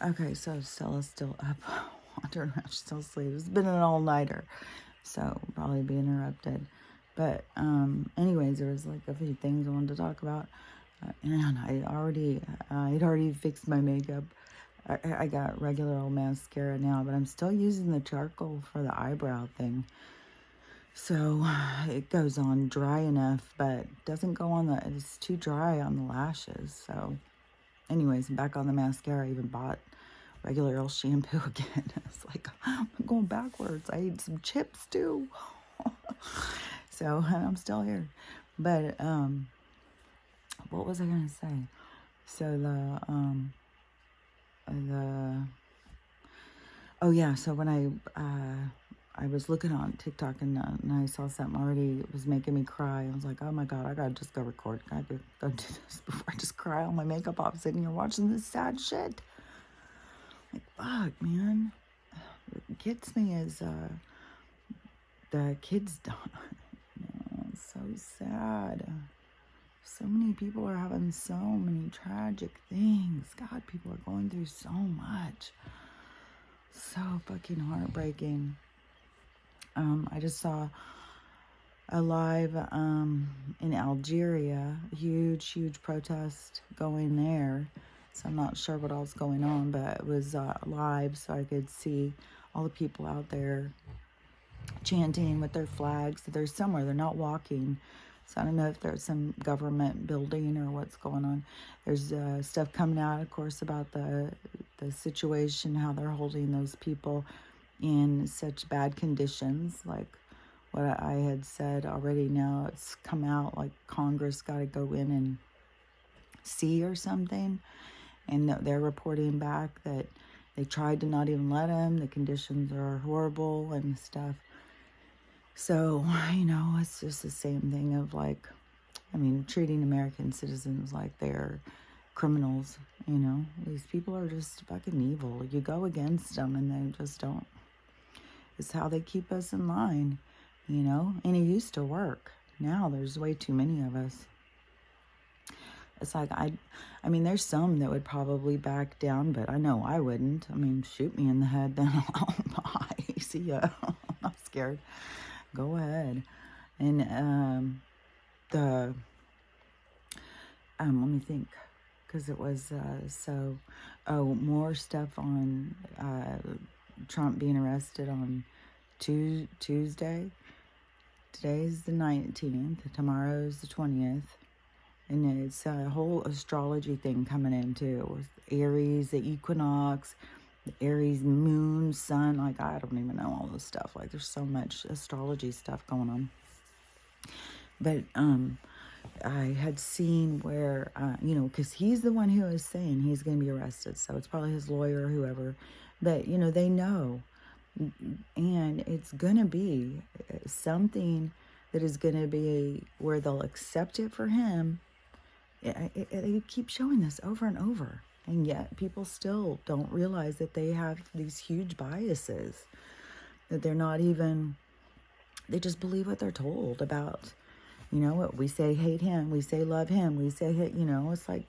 Okay, so Stella's still up, wandering around. She's still asleep. It's been an all-nighter, so probably be interrupted. But anyways, there was like a few things I wanted to talk about, and I'd already fixed my makeup. I got regular old mascara now, but I'm still using the charcoal for the eyebrow thing. So it goes on dry enough, but doesn't go on it's too dry on the lashes. So anyways, I'm back on the mascara. I even bought regular old shampoo again. It's like, I'm going backwards. I ate some chips too. So I'm still here. But what was I gonna say? So oh yeah, so when I was looking on TikTok and I saw something already, it was making me cry. I was like, oh my God, I gotta just go record. I gotta go do this before I just cry all my makeup off sitting here watching this sad shit. Like, fuck, man. What gets me is the kids dying. It's so sad. So many people are having so many tragic things. God, people are going through so much. So fucking heartbreaking. I just saw a live in Algeria, huge protest going there. So I'm not sure what all's going on, but it was live, so I could see all the people out there chanting with their flags. They're somewhere, they're not walking. So I don't know if there's some government building or what's going on. There's stuff coming out, of course, about the situation, how they're holding those people in such bad conditions, like what I had said already. Now it's come out like Congress got to go in and see or something, and they're reporting back that they tried to not even let them. The conditions are horrible and stuff. So, it's just the same thing of like, treating American citizens like they're criminals, These people are just fucking evil. You go against them and they just don't. It's how they keep us in line, And it used to work. Now there's way too many of us. It's like, there's some that would probably back down, but I know I wouldn't. Shoot me in the head, then I'll bye. See ya. I'm not scared. Go ahead. And let me think, because it was more stuff on Trump being arrested on Tuesday. Today's the 19th. Tomorrow's the 20th. And it's a whole astrology thing coming in too. With Aries, the equinox, the Aries moon, sun. Like, I don't even know all this stuff. Like, there's so much astrology stuff going on. But I had seen where, because he's the one who is saying he's going to be arrested. So it's probably his lawyer or whoever. But, they know. And it's going to be something that is going to be where they'll accept it for him. They keep showing this over and over. And yet people still don't realize that they have these huge biases. That they're not even, they just believe what they're told about. What we say, hate him. We say, love him. We say, hate, it's like,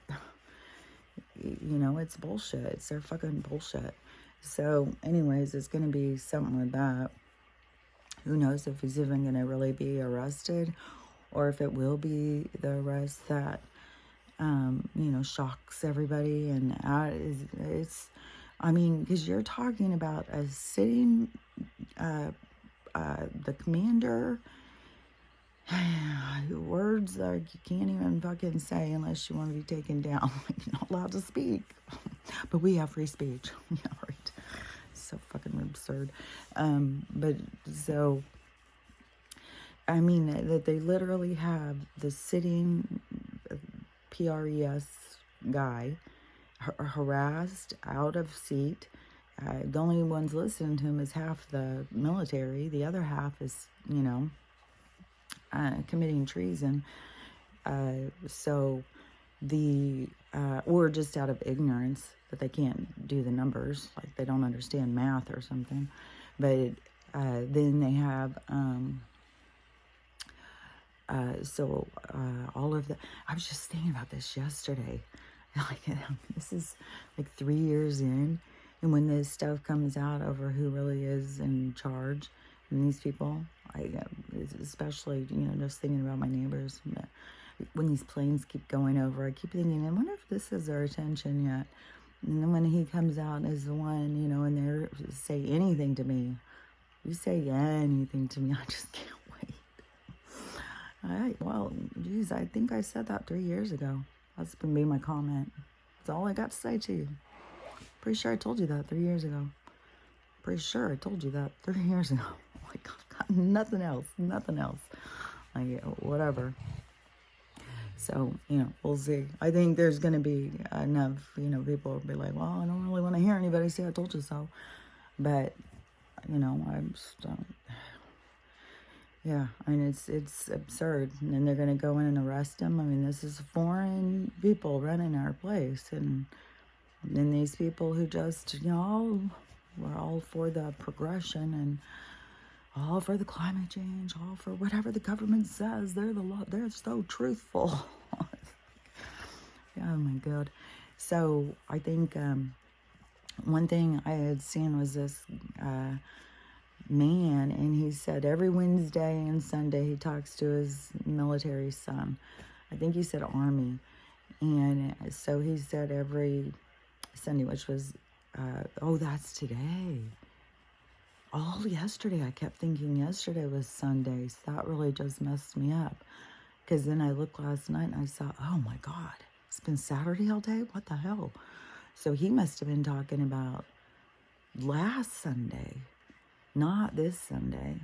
it's bullshit. It's their fucking bullshit. So anyways, it's going to be something with that. Who knows if he's even going to really be arrested, or if it will be the arrest that, shocks everybody. And it's, because you're talking about a sitting, the commander, words like you can't even fucking say unless you want to be taken down. You're not allowed to speak. But we have free speech. Yeah, right. So fucking absurd. But so, that they literally have the sitting PRES guy harassed, out of seat. The only ones listening to him is half the military. The other half is, committing treason. Or just out of ignorance that they can't do the numbers, like they don't understand math or something. But then they have all of the, I was just thinking about this yesterday. Like, this is like 3 years in, and when this stuff comes out over who really is in charge, and these people, especially, just thinking about my neighbors, when these planes keep going over, I keep thinking, I wonder if this is their attention yet. And then when he comes out as the one, and they're say anything to me, you say anything to me, I just can't wait. All right, well, geez, I think I said that 3 years ago. That's going to be my comment. That's all I got to say to you. Pretty sure I told you that 3 years ago. Pretty sure I told you that 3 years ago. Like, I've got nothing else. Like, whatever. So, we'll see. I think there's going to be enough, people will be like, well, I don't really want to hear anybody say I told you so. But, I'm just, yeah, I mean, it's absurd. And then they're going to go in and arrest him. I mean, this is foreign people running our place. And then these people who just, we're all for the progression and all for the climate change, all for whatever the government says. They're so truthful. Oh my God. So I think one thing I had seen was this man, and he said every Wednesday and Sunday he talks to his military son. I think he said Army. And so he said every Sunday, which was, that's today. All yesterday, I kept thinking yesterday was Sunday. So that really just messed me up. Because then I looked last night and I saw, oh my God, it's been Saturday all day? What the hell? So he must have been talking about last Sunday, not this Sunday.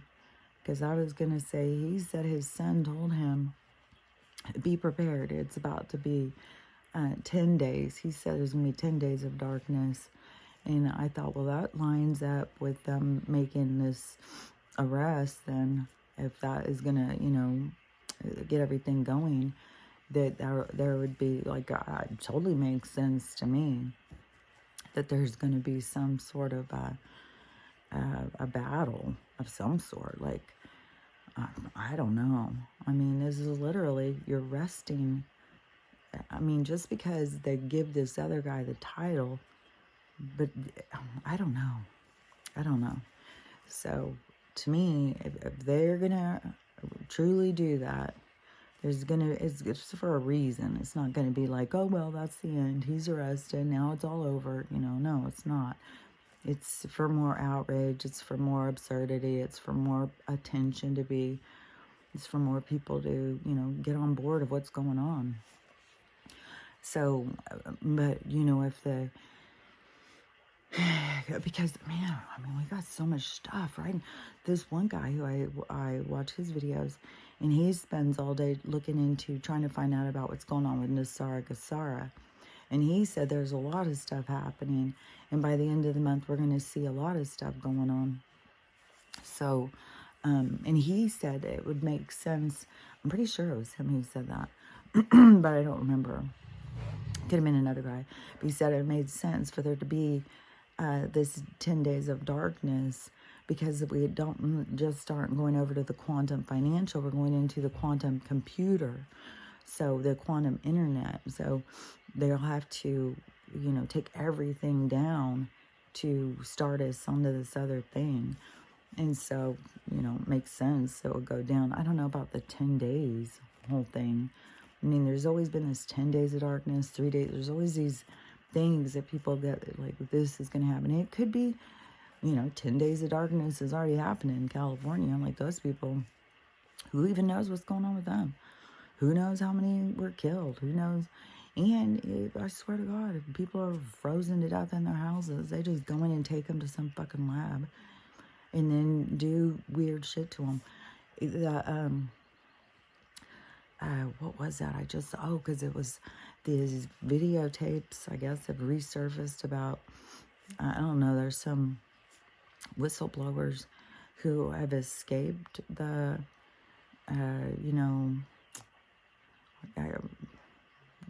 Because I was going to say, he said his son told him, be prepared. It's about to be 10 days. He said there's going to be 10 days of darkness. And I thought, well, that lines up with them making this arrest. Then if that is going to, get everything going, that there would be, like, it totally makes sense to me that there's going to be some sort of a battle of some sort. Like, I don't know. I mean, this is literally, you're resting. I mean, just because they give this other guy the title, but I don't know. So to me, if they're gonna truly do that, it's for a reason. It's not gonna be like, oh well, that's the end. He's arrested. Now it's all over. No, it's not. It's for more outrage. It's for more absurdity. It's for more attention it's for more people to, get on board of what's going on. So, but, if because, man, I mean, we got so much stuff, right? This one guy who I watch his videos, and he spends all day looking into, trying to find out about what's going on with Nasara. And he said there's a lot of stuff happening, and by the end of the month, we're going to see a lot of stuff going on. So, and he said it would make sense. I'm pretty sure it was him who said that, but I don't remember. Could have been another guy. But he said it made sense for there to be this 10 days of darkness, because we don't just aren't going over to the quantum financial, we're going into the quantum computer, so the quantum internet. So they'll have to, take everything down to start us onto this other thing. And so, makes sense. So it'll go down. I don't know about the 10 days whole thing. I mean, there's always been this 10 days of darkness, 3 days. There's always these things that people get, like, this is going to happen. It could be, 10 days of darkness is already happening in California. Like, those people, who even knows what's going on with them? Who knows how many were killed? Who knows? And I swear to God, if people are frozen to death in their houses, they just go in and take them to some fucking lab and then do weird shit to them. What was that? Because it was these videotapes, I guess, have resurfaced about, I don't know, there's some whistleblowers who have escaped the,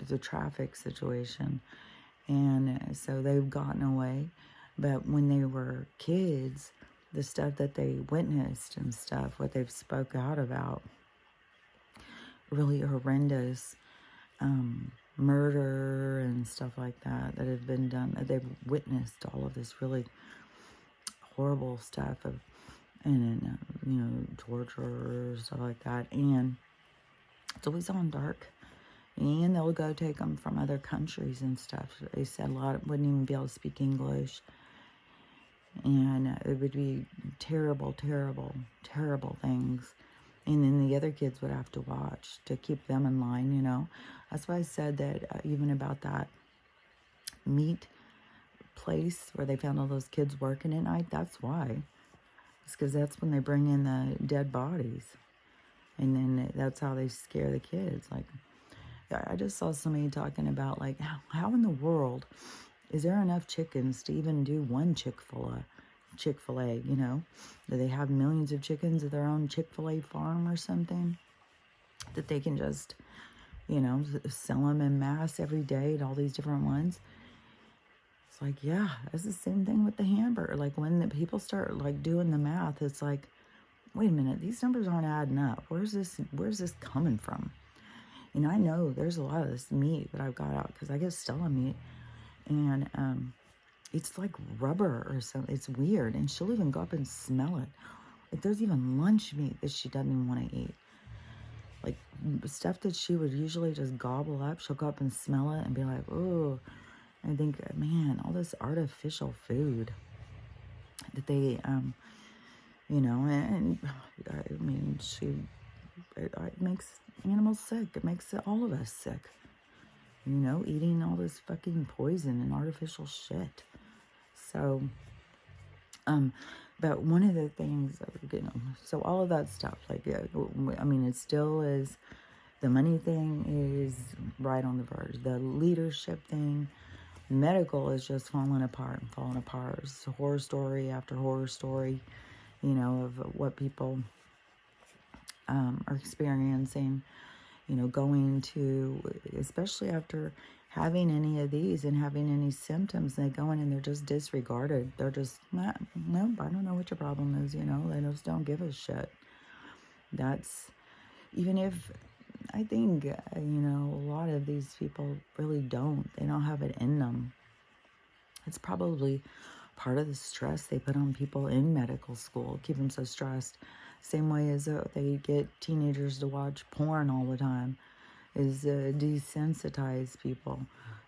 the traffic situation. And so they've gotten away. But when they were kids, the stuff that they witnessed and stuff, what they've spoke out about, really horrendous murder and stuff like that that have been done. They've witnessed all of this really horrible stuff of, and torture, stuff like that. And it's always on dark. And they'll go take them from other countries and stuff. They said a lot wouldn't even be able to speak English. And it would be terrible, terrible, terrible things. And then the other kids would have to watch to keep them in line. That's why I said that even about that meat place where they found all those kids working at night. That's why. It's because that's when they bring in the dead bodies. And then that's how they scare the kids. Like, I just saw somebody talking about, like, how in the world is there enough chickens to even do one Chick-fil-A, Do they have millions of chickens at their own Chick-fil-A farm or something? That they can just, sell them en masse every day to all these different ones? It's like, yeah, it's the same thing with the hamburger. Like, when the people start, like, doing the math, it's like, wait a minute, these numbers aren't adding up. Where's this coming from? I know there's a lot of this meat that I've got out because I get Stella meat. And it's like rubber or something. It's weird. And she'll even go up and smell it. Like, there's even lunch meat that she doesn't even want to eat. Like, stuff that she would usually just gobble up, she'll go up and smell it and be like, oh. I think, man, all this artificial food that they, and I mean, it makes animals sick. It makes all of us sick. Eating all this fucking poison and artificial shit. So, but one of the things, so all of that stuff, like, I mean, it still is, the money thing is right on the verge. The leadership thing, medical is just falling apart. It's a horror story after horror story, of what people are experiencing, going to, especially after having any of these and having any symptoms, they go in and they're just disregarded. They're just, no, I don't know what your problem is, they just don't give a shit. That's, even if, I think, a lot of these people really they don't have it in them. It's probably part of the stress they put on people in medical school, keep them so stressed. Same way as they get teenagers to watch porn all the time, is desensitize people.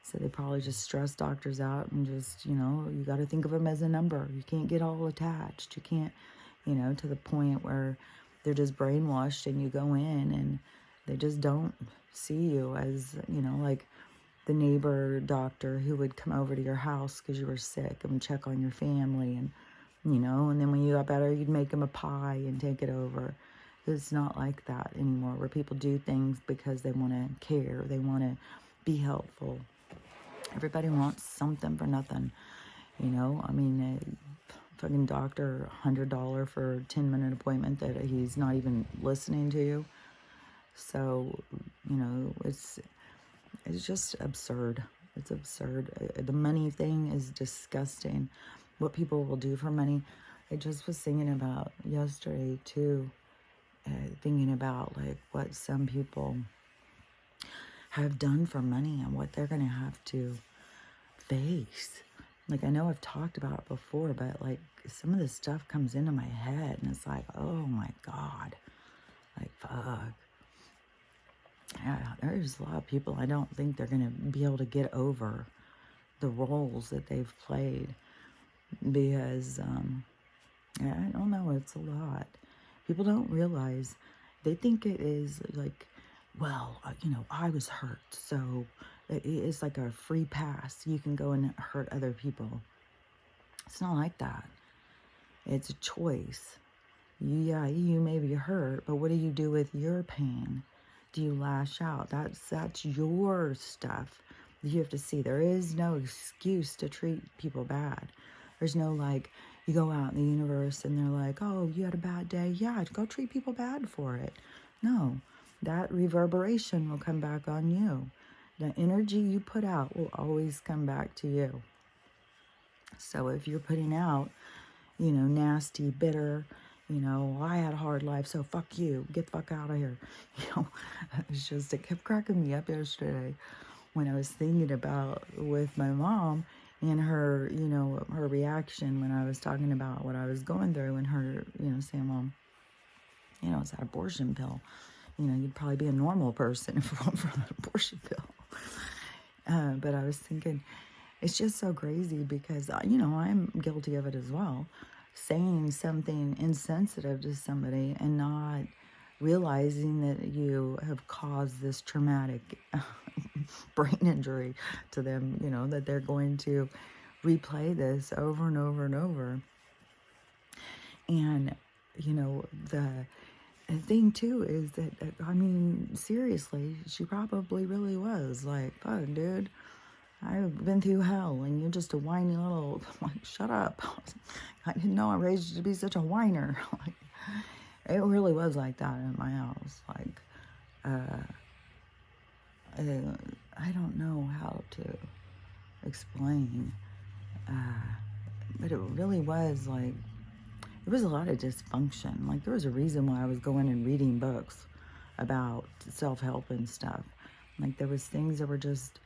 So they probably just stress doctors out and just, you got to think of them as a number. You can't get all attached. You can't, to the point where they're just brainwashed and you go in and they just don't see you as, like the neighbor doctor who would come over to your house because you were sick and check on your family, and and then when you got better, you'd make them a pie and take it over. It's not like that anymore, where people do things because they want to care. They want to be helpful. Everybody wants something for nothing, I mean, fucking doctor, $100 for a 10-minute appointment that he's not even listening to you. So, it's just absurd. It's absurd. The money thing is disgusting. What people will do for money. I just was thinking about yesterday too, thinking about like what some people have done for money and what they're going to have to face. Like, I know I've talked about it before, but like some of this stuff comes into my head and it's like, oh my God, like, fuck. Yeah, there's a lot of people I don't think they're going to be able to get over the roles that they've played because, I don't know, it's a lot. People don't realize, they think it is like, well, I was hurt, so it's like a free pass. You can go and hurt other people. It's not like that. It's a choice. Yeah, you may be hurt, but what do you do with your pain? Do you lash out? That's your stuff. You have to see. There is no excuse to treat people bad. There's no like, you go out in the universe and they're like, oh, you had a bad day. Yeah, go treat people bad for it. No, that reverberation will come back on you. The energy you put out will always come back to you. So if you're putting out, nasty, bitter, I had a hard life, so fuck you. Get the fuck out of here. It's just, it kept cracking me up yesterday when I was thinking about with my mom and her, you know, her reaction when I was talking about what I was going through, and her, you know, saying, well, you know, it's that abortion pill. You know, you'd probably be a normal person if it weren't for that abortion pill. But I was thinking, it's just so crazy because, you know, I'm guilty of it as well. Saying something insensitive to somebody and not realizing that you have caused this traumatic brain injury to them, you know, that they're going to replay this over and over and over. And, you know, the thing too is that, I mean, seriously, she probably really was like, fuck, dude, I've been through hell and you're just a whiny little, like, shut up. I didn't know I raised you to be such a whiner. Like, it really was like that in my house. Like, I don't know how to explain, but it really was like, there was a lot of dysfunction. Like, there was a reason why I was going and reading books about self-help and stuff. Like, there was things that were just,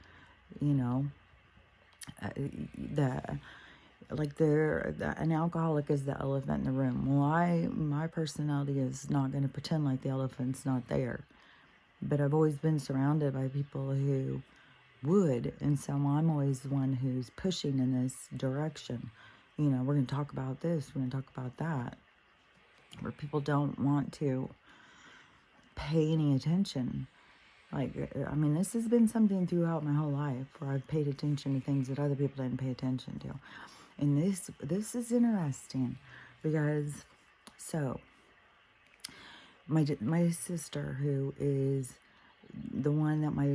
you know, an alcoholic is the elephant in the room. Well, my personality is not going to pretend like the elephant's not there. But I've always been surrounded by people who would, and so I'm always the one who's pushing in this direction. You know, we're going to talk about this, we're going to talk about that, where people don't want to pay any attention. Like, I mean, this has been something throughout my whole life where I've paid attention to things that other people didn't pay attention to. And this is interesting because, so, my sister, who is the one that my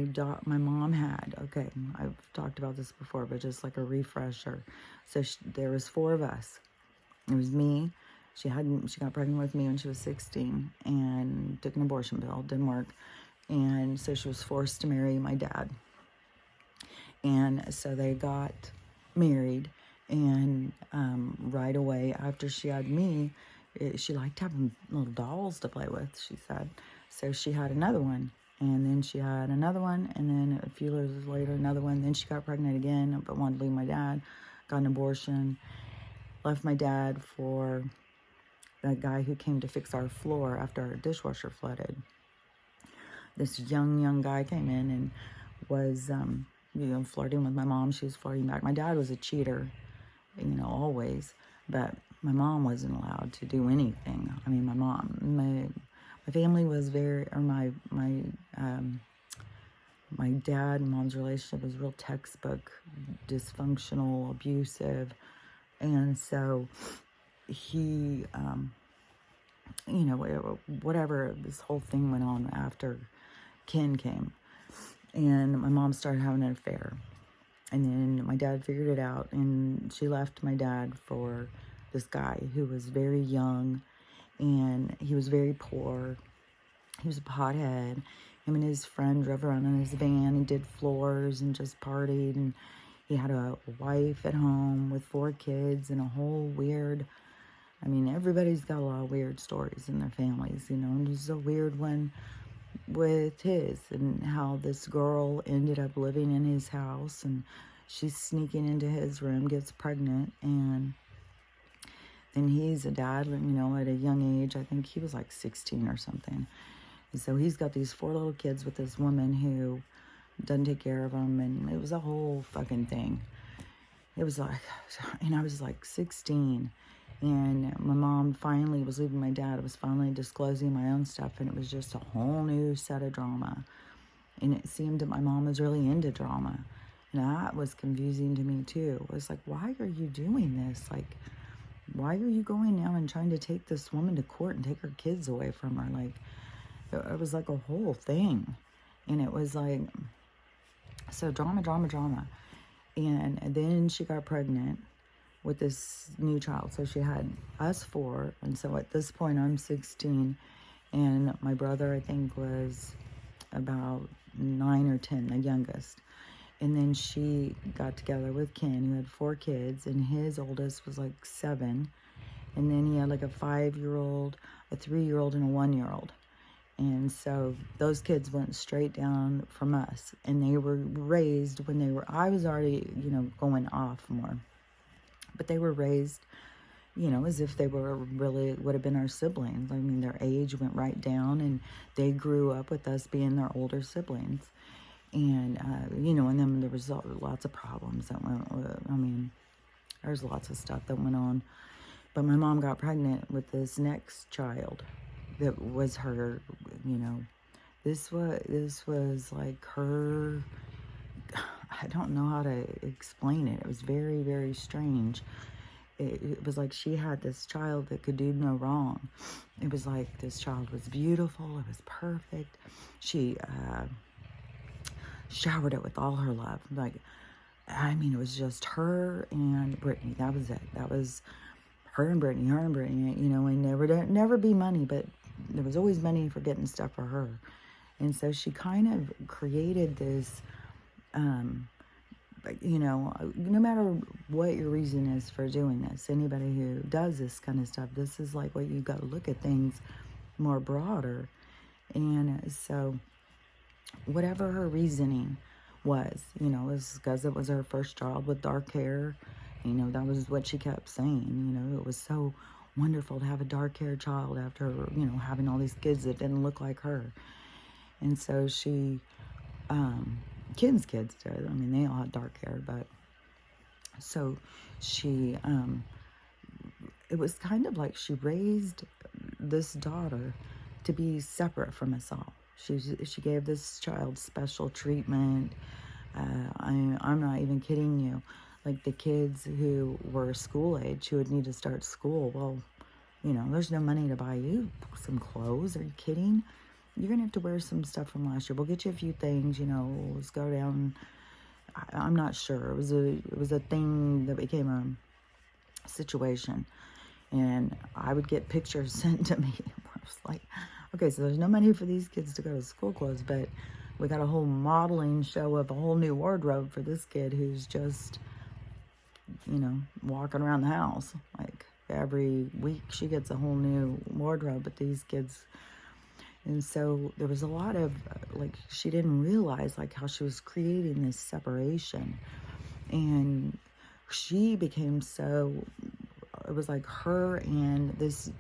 mom had, okay, I've talked about this before, but just like a refresher. So there was 4 of us. It was me. She got pregnant with me when she was 16 and took an abortion pill. Didn't work. And so she was forced to marry my dad. And so they got married. And right away after she had me, she liked having little dolls to play with, she said. So she had another one. And then she had another one. And then a few years later, another one. Then she got pregnant again, but wanted to leave my dad. Got an abortion. Left my dad for that guy who came to fix our floor after our dishwasher flooded. This young guy came in and was, you know, flirting with my mom. She was flirting back. My dad was a cheater, you know, always. But my mom wasn't allowed to do anything. I mean, my family was very, or my dad and mom's relationship was real textbook, dysfunctional, abusive. And so he, you know, whatever, this whole thing went on after Ken came. And my mom started having an affair. And then my dad figured it out, and she left my dad for this guy who was very young, and he was very poor. He was a pothead. Him and his friend drove around in his van and did floors and just partied, and he had a wife at home with 4 kids and a whole weird, I mean, everybody's got a lot of weird stories in their families, you know, and there's a weird one with his, and how this girl ended up living in his house, and she's sneaking into his room, gets pregnant, and then he's a dad, you know, at a young age. I think he was like 16 or something. And so he's got these 4 little kids with this woman who doesn't take care of them, and it was a whole fucking thing. It was like, and I was like 16, and my mom finally was leaving my dad. I was finally disclosing my own stuff, and it was just a whole new set of drama. And it seemed that my mom was really into drama, and that was confusing to me too. It was like, why are you doing this? Like, why are you going down and trying to take this woman to court and take her kids away from her? Like, it was like a whole thing. And it was like, so drama. And then she got pregnant with this new child. So she had us 4. And so at this point, I'm 16. And my brother, I think, was about 9 or 10, the youngest. And then she got together with Ken, who had 4 kids. And his oldest was like 7. And then he had like a 5-year-old, a 3-year-old, and a 1-year-old. And so those kids went straight down from us, and they were raised when I was already, going off more, but they were raised, as if they were really would have been our siblings. I mean, their age went right down, and they grew up with us being their older siblings. And, and then there was lots of problems that went, there's lots of stuff that went on. But my mom got pregnant with this next child that was her, this was like her, I don't know how to explain it. It was very, very strange. It was like she had this child that could do no wrong. It was like this child was beautiful. It was perfect. She showered it with all her love. Like, it was just her and Brittany. That was it. That was her and Brittany, and never be money, but there was always money for getting stuff for her. And so she kind of created this, no matter what your reason is for doing this, anybody who does this kind of stuff, this is like what you got to look at things more broader. And so whatever her reasoning was, was because it was her first child with dark hair. That was what she kept saying. It was so wonderful to have a dark-haired child after, having all these kids that didn't look like her. And so she, kids did. They all had dark hair, but so she, it was kind of like she raised this daughter to be separate from us all. She gave this child special treatment. I'm not even kidding you. Like the kids who were school age, who would need to start school, well, there's no money to buy you some clothes. Are you kidding? You're going to have to wear some stuff from last year. We'll get you a few things, let's go down. I'm not sure. It was a thing that became a situation. And I would get pictures sent to me. I was like, okay, so there's no money for these kids to go to school clothes, but we got a whole modeling show of a whole new wardrobe for this kid who's just, walking around the house. Like every week she gets a whole new wardrobe, but these kids. And so there was a lot of, she didn't realize, how she was creating this separation. And she became it was like her and this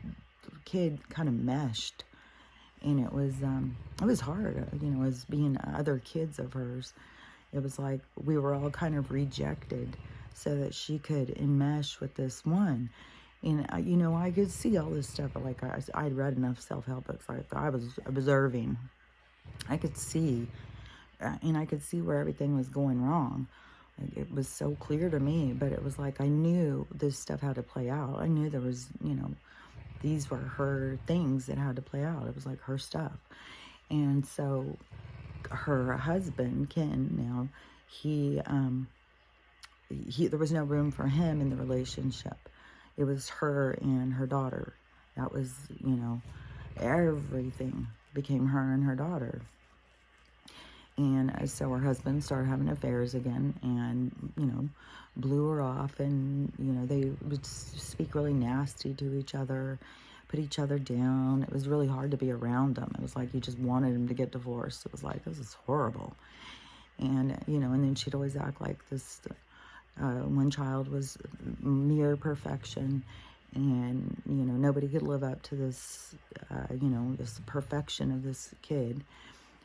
kid kind of meshed. And it was hard, as being other kids of hers. It was like we were all kind of rejected so that she could enmesh with this one. And, I could see all this stuff, but I'd read enough self-help books. I was observing. I could see, and I could see where everything was going wrong. It was so clear to me, but it was like I knew this stuff had to play out. I knew there was, these were her things that had to play out. It was like her stuff. And so her husband, Ken, now, he there was no room for him in the relationship. It was her and her daughter. That was, everything became her and her daughter. And so her husband started having affairs again and, blew her off. And, they would speak really nasty to each other, put each other down. It was really hard to be around them. It was like you just wanted them to get divorced. It was like, this is horrible. And, and then she'd always act like this. One child was mere perfection, and, nobody could live up to this, this perfection of this kid,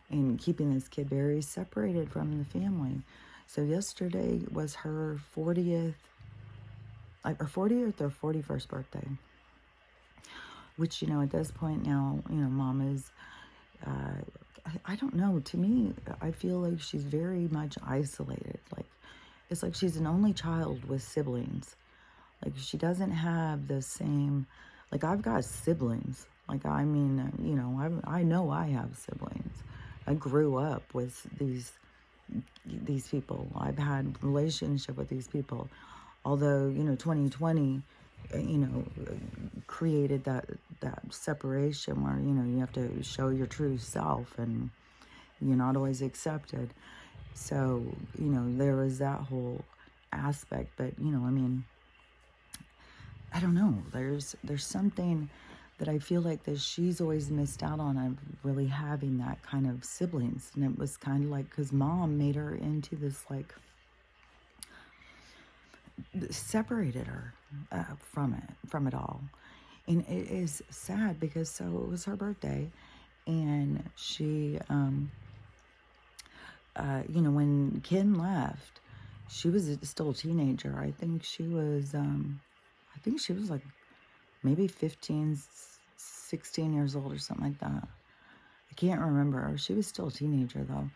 and keeping this kid very separated from the family. So yesterday was her 40th, her 40th or 41st birthday, which, at this point now, Mom is, I don't know, to me, I feel like she's very much isolated. It's like she's an only child with siblings. She doesn't have the same, I've got siblings. I know I have siblings. I grew up with these people. I've had relationship with these people. Although, 2020, created that separation where, you have to show your true self and you're not always accepted. So, there was that whole aspect, but, I don't know, there's something that I feel like that she's always missed out on really having that kind of siblings. And it was kind of like, because mom made her into this, like, separated her from it all. And it is sad because so it was her birthday, and she, when Ken left, she was still a teenager. I think she was like maybe 15, 16 years old or something like that. I can't remember. She was still a teenager though.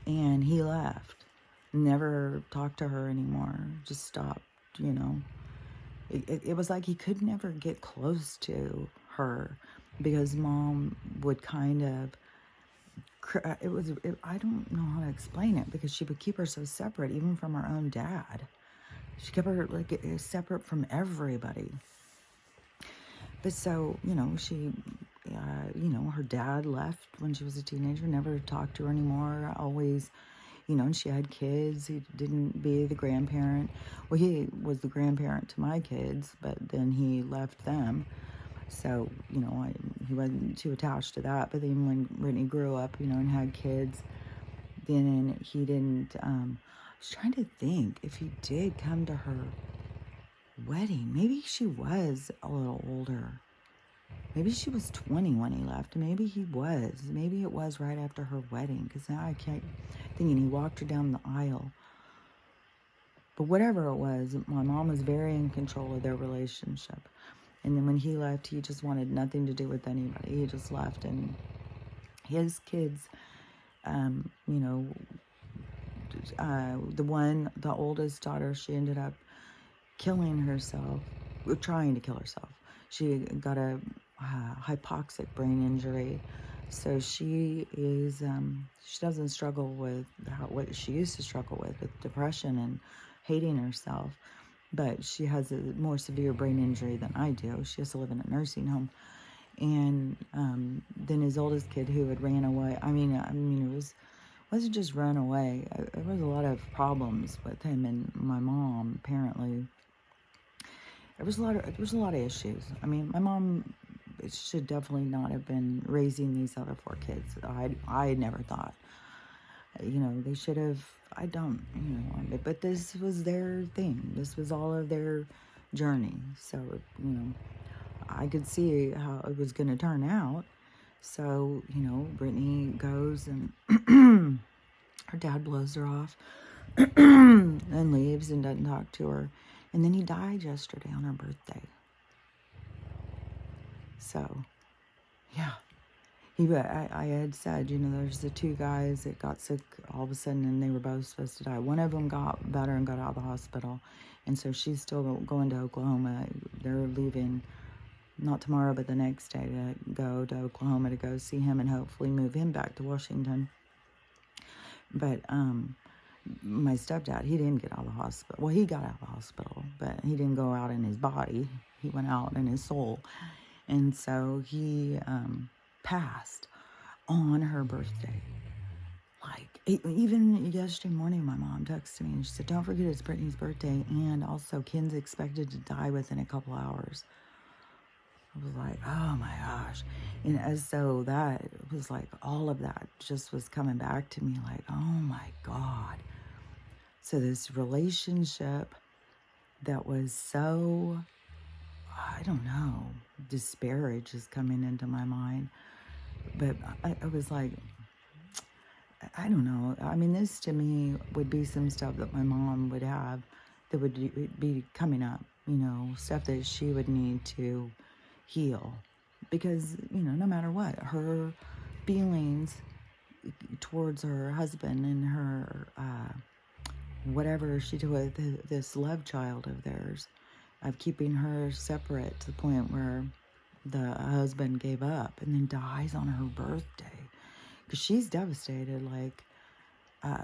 And he left. Never talked to her anymore. Just stopped, It was like he could never get close to her because mom would kind of, I don't know how to explain it, because she would keep her so separate, even from her own dad. She kept her like separate from everybody. But so, she, her dad left when she was a teenager, never talked to her anymore, always, and she had kids. He didn't be the grandparent. Well, he was the grandparent to my kids, but then he left them. So, he wasn't too attached to that. But then when Brittany grew up, and had kids, then he didn't, I was trying to think if he did come to her wedding. Maybe she was a little older. Maybe she was 20 when he left. Maybe he was. Maybe it was right after her wedding, because now I can't thinking he walked her down the aisle. But whatever it was, my mom was very in control of their relationship. And then when he left, he just wanted nothing to do with anybody. He just left, and his kids, the oldest daughter, she ended up killing herself, trying to kill herself. She got a hypoxic brain injury, so she is she doesn't struggle with what she used to struggle with depression and hating herself, but she has a more severe brain injury than I do. She has to live in a nursing home. And then his oldest kid, who had ran away, it wasn't just run away. There was a lot of problems with him and my mom. Apparently, there was a lot of issues. I mean, my mom should definitely not have been raising these other 4 kids. I never thought, they should have. I don't, but this was their thing. This was all of their journey. So, I could see how it was going to turn out. So, Brittany goes and her dad blows her off and leaves and doesn't talk to her. And then he died yesterday on her birthday. So, yeah. I had said, there's the 2 guys that got sick all of a sudden, and they were both supposed to die. One of them got better and got out of the hospital. And so she's still going to Oklahoma. They're leaving not tomorrow, but the next day to go to Oklahoma to go see him and hopefully move him back to Washington. But my stepdad, he didn't get out of the hospital. Well, he got out of the hospital, but he didn't go out in his body. He went out in his soul. And so he passed on her birthday. Like, even yesterday morning, my mom texted me and she said, don't forget it's Brittany's birthday, and also Ken's expected to die within a couple hours. I was like, oh my gosh. And as so that was like, all of that just was coming back to me like, oh my God. So this relationship that was so, I don't know, disparaged is coming into my mind. But I was like, I don't know. I mean, this to me would be some stuff that my mom would have that would be coming up, stuff that she would need to heal. Because, no matter what, her feelings towards her husband and her, whatever she did with this love child of theirs, of keeping her separate to the point where the husband gave up and then dies on her birthday. Because she's devastated, like,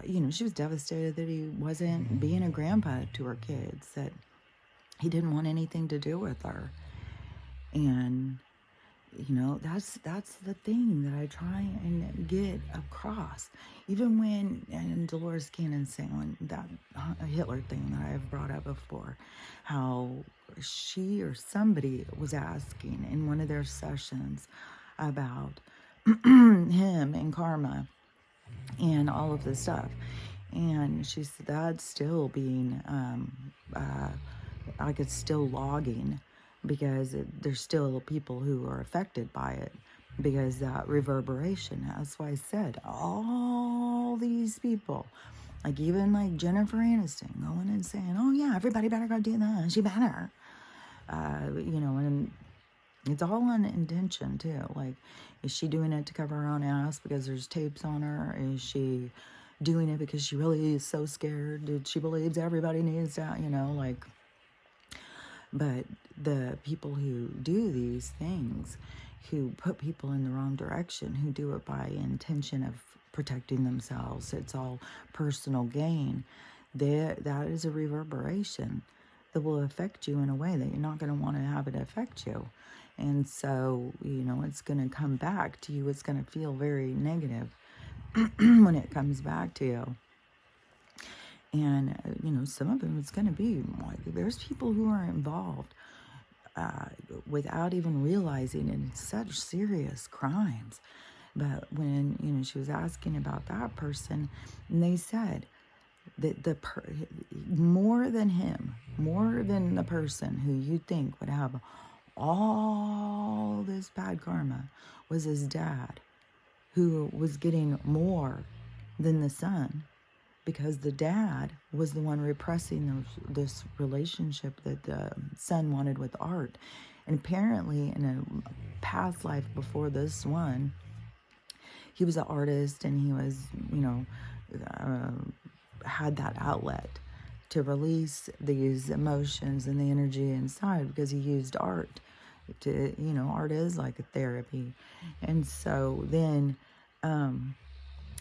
she was devastated that he wasn't being a grandpa to her kids, that he didn't want anything to do with her. And You know, that's the thing that I try and get across. Even when, and Dolores Cannon's saying on that Hitler thing that I've brought up before, how she or somebody was asking in one of their sessions about him and karma and all of this stuff. And she said that's still being, like it's still logging because there's still people who are affected by it because that reverberation. That's why I said all these people, like even like Jennifer Aniston going and saying, oh yeah, everybody better go do that. She better, you know, and it's all on intention too. Like, is she doing it to cover her own ass because there's tapes on her? Is she doing it because she really is so scared? Did she believes everybody needs that? You know, like, but the people who do these things, who put people in the wrong direction, who do it by intention of protecting themselves, it's all personal gain. That is a reverberation that will affect you in a way that you're not going to want to have it affect you. And so, you know, it's going to come back to you. It's going to feel very negative when it comes back to you. And, you know, some of them, it's going to be like, there's people who are involved without even realizing it in such serious crimes. But when, you know, she was asking about that person, and they said that more than him, more than the person who you think would have all this bad karma, was his dad, who was getting more than the son, because the dad was the one repressing this relationship that the son wanted with Art. And apparently in a past life before this one, he was an artist, and he was, you know, had that outlet to release these emotions and the energy inside, because he used art to, you know, art is like a therapy. And so then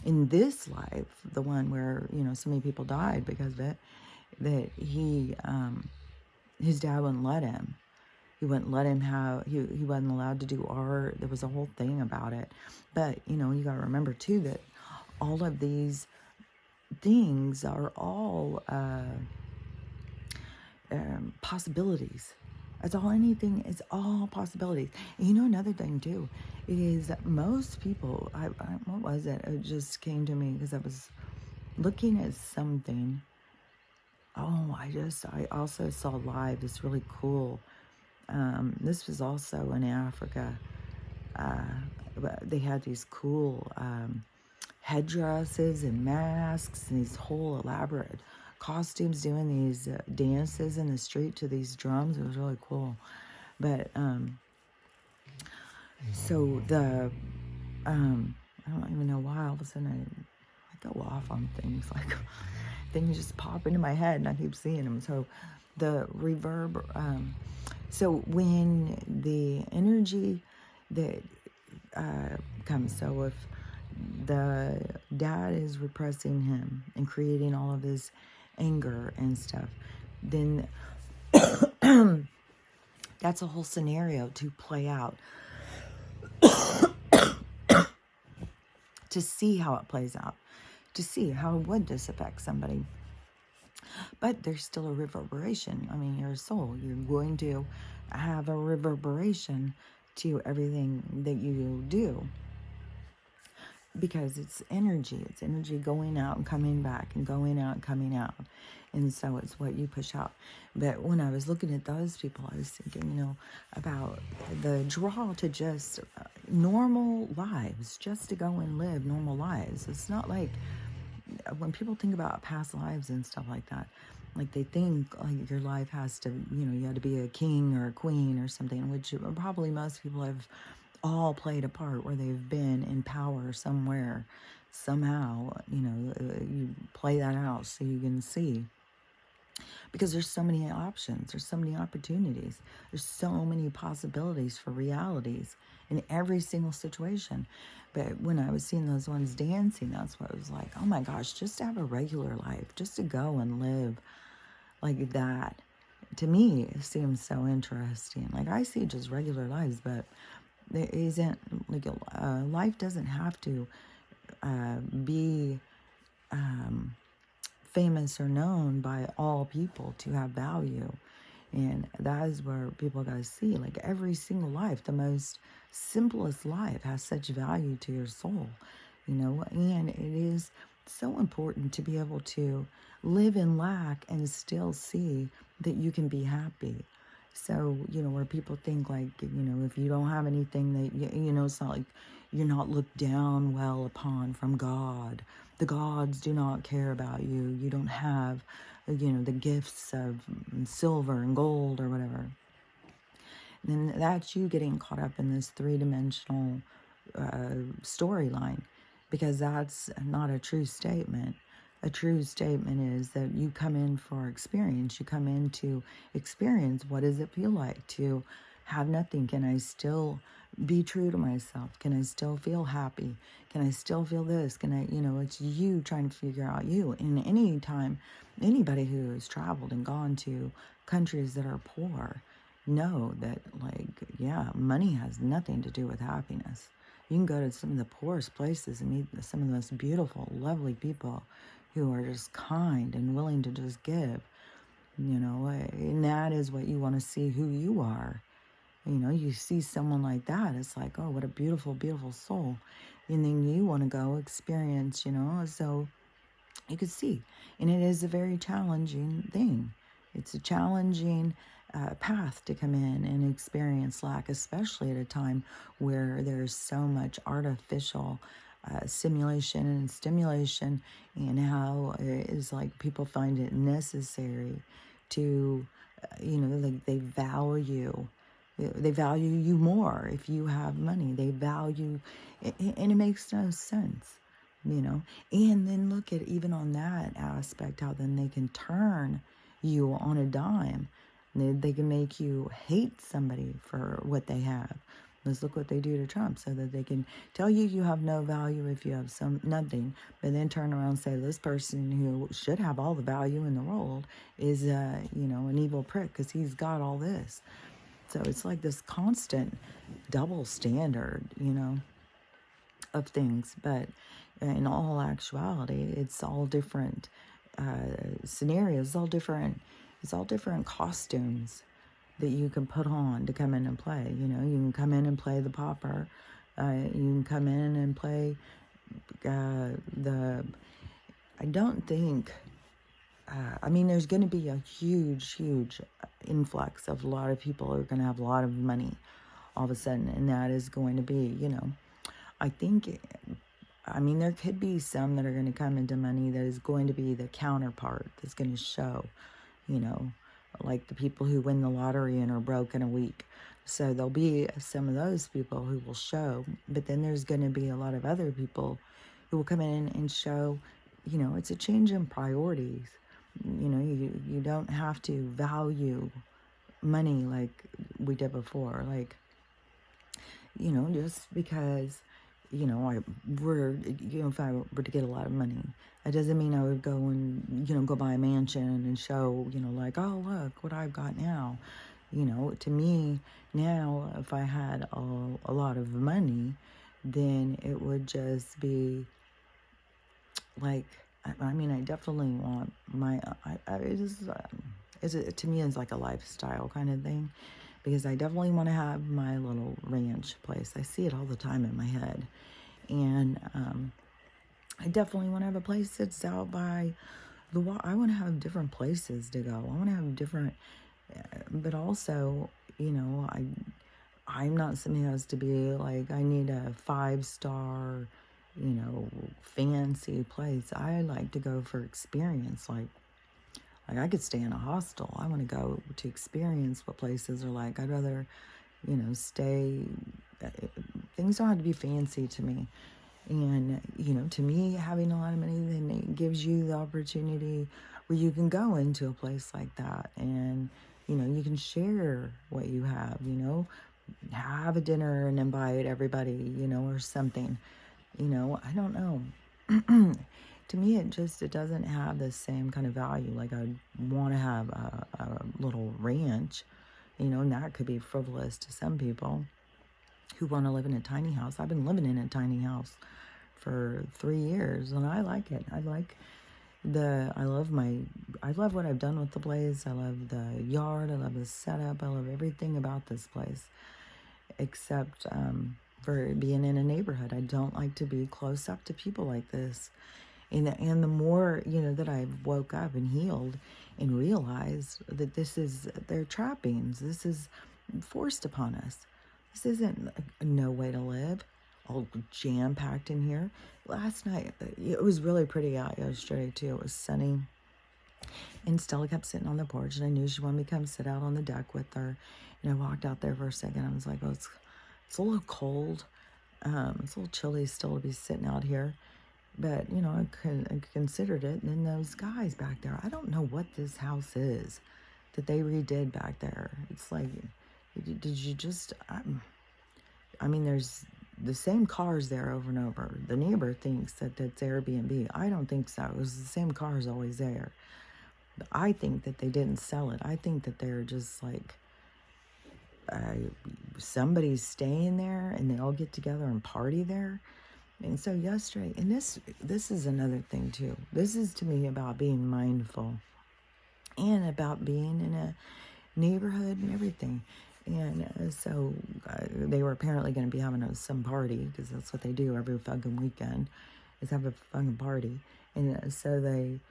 in this life, the one where, you know, so many people died because of it, that he his dad wouldn't let him. He wouldn't let him have, he wasn't allowed to do art. There was a whole thing about it. But, you know, you got to remember too that all of these things are all possibilities. It's all anything. It's all possibilities. And you know, another thing too is that most people, what was it? It just came to me because I was looking at something. Oh, I also saw live this really cool. This was also in Africa. They had these cool headdresses and masks and these whole elaborate costumes doing these dances in the street to these drums. It was really cool. But so the I don't even know why all of a sudden I go off on things, like things just pop into my head and I keep seeing them. So the reverb, so when the energy that comes, so if the dad is repressing him and creating all of his anger and stuff, then that's a whole scenario to play out to see how it plays out, to see how would this affect somebody. But there's still a reverberation. I mean, you're a soul. You're going to have a reverberation to everything that you do, because it's energy. It's energy going out and coming back and going out and coming out. And so it's what you push out. But when I was looking at those people, I was thinking, you know, about the draw to just normal lives, just to go and live normal lives. It's not like when people think about past lives and stuff like that, like they think like your life has to, you know, you had to be a king or a queen or something, which probably most people have all played a part where they've been in power somewhere, somehow, you know, you play that out so you can see. Because there's so many options, there's so many opportunities, there's so many possibilities for realities in every single situation. But when I was seeing those ones dancing, that's what it was like, oh my gosh, just to have a regular life, just to go and live like that, to me, it seems so interesting. Like I see just regular lives, but there isn't, like, life doesn't have to be famous or known by all people to have value. And that is where people got to see, like, every single life, the most simplest life has such value to your soul, and it is so important to be able to live in lack and still see that you can be happy. So, where people think, like, if you don't have anything, that, it's not like you're not looked down well upon from God. The gods do not care about you. You don't have, the gifts of silver and gold or whatever. And that's you getting caught up in this three-dimensional storyline, because that's not a true statement. A true statement is that you come in for experience. You come in to experience, what does it feel like to have nothing? Can I still be true to myself? Can I still feel happy? Can I still feel this? Can I, it's you trying to figure out you. And any time, anybody who has traveled and gone to countries that are poor know that, like, yeah, money has nothing to do with happiness. You can go to some of the poorest places and meet some of the most beautiful, lovely people who are just kind and willing to just give, and that is what you want to see who you are. You see someone like that, it's like, oh, what a beautiful, beautiful soul. And then you want to go experience, so you could see. And it is a very challenging thing. It's a challenging path to come in and experience lack, especially at a time where there's so much artificial simulation and stimulation, and how it is like people find it necessary to, like, they value you more if you have money. They value, and it makes no sense, and then look at, even on that aspect, how then they can turn you on a dime. They can make you hate somebody for what they have. Let's look what they do to Trump, so that they can tell you you have no value if you have nothing, but then turn around and say this person who should have all the value in the world is, an evil prick because he's got all this. So it's like this constant double standard, of things. But in all actuality, it's all different scenarios, it's all different costumes that you can put on to come in and play. You can come in and play the pauper. You can come in and play I don't think, there's going to be a huge, huge influx of a lot of people who are going to have a lot of money all of a sudden. And that is going to be, I think, there could be some that are going to come into money that is going to be the counterpart, that's going to show, like the people who win the lottery and are broke in a week. So there'll be some of those people who will show, but then there's going to be a lot of other people who will come in and show, it's a change in priorities. You don't have to value money like we did before. Like, just because, if I were to get a lot of money, that doesn't mean I would go and, go buy a mansion and show, like, oh, look what I've got now. To me now, if I had a lot of money, then it would just be like, I definitely want my, to me, it's like a lifestyle kind of thing, because I definitely want to have my little ranch place. I see it all the time in my head. And I definitely want to have a place that's out by the water. I want to have different places to go. I want to have different, but also, I'm not somebody who has to be like, I need a 5-star, fancy place. I like to go for experience. Like I could stay in a hostel. I want to go to experience what places are like. I'd rather, stay. Things don't have to be fancy to me. And, to me, having a lot of money, then it gives you the opportunity where you can go into a place like that. And, you can share what you have, have a dinner and invite everybody, or something. I don't know. To me, it doesn't have the same kind of value. Like, I want to have a little ranch, and that could be frivolous to some people. who want to live in a tiny house. I've been living in a tiny house for 3 years, and I like it. I love what I've done with the place. I love the yard. I love the setup. I love everything about this place, except for being in a neighborhood. I don't like to be close up to people like this. And the more, that I've woke up and healed and realized that this is their trappings. This is forced upon us. This isn't no way to live. All jam-packed in here. Last night, it was really pretty out yesterday, too. It was sunny. And Stella kept sitting on the porch, and I knew she wanted me to come sit out on the deck with her. And I walked out there for a second. I was like, oh, it's a little cold. It's a little chilly still to be sitting out here. But, I considered it. And then those guys back there, I don't know what this house is that they redid back there. It's like, did you just... there's the same cars there over and over. The neighbor thinks that it's Airbnb. I don't think so. It was the same cars always there. I think that they didn't sell it. I think that they're just like, somebody's staying there and they all get together and party there. And so yesterday, and this is another thing too. This is to me about being mindful and about being in a neighborhood and everything. And so they were apparently going to be having some party, because that's what they do every fucking weekend, is have a fucking party. And so they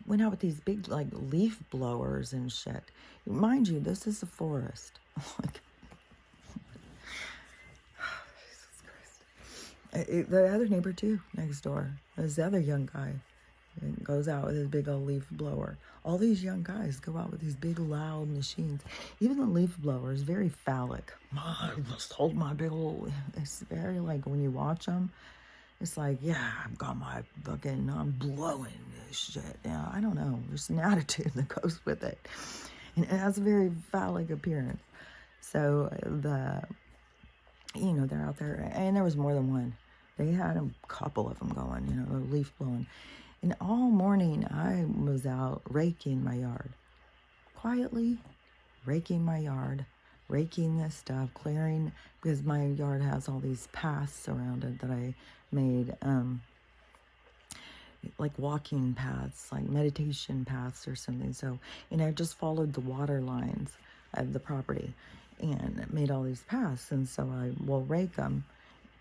went out with these big, like, leaf blowers and shit. Mind you, this is a forest. Like, Jesus Christ. The other neighbor, too, next door, is the other young guy. And goes out with his big old leaf blower. All these young guys go out with these big loud machines. Even the leaf blower is very phallic. I just hold my big old... It's very like, when you watch them, it's like, yeah, I've got my fucking... I'm blowing this shit. Yeah, I don't know. There's an attitude that goes with it. And it has a very phallic appearance. So they're out there. And there was more than one. They had a couple of them going, leaf blowing. And all morning, I was out raking my yard. Quietly raking my yard, raking this stuff, clearing, because my yard has all these paths around it that I made, like walking paths, like meditation paths or something. So, and I just followed the water lines of the property and made all these paths. And so I will rake them.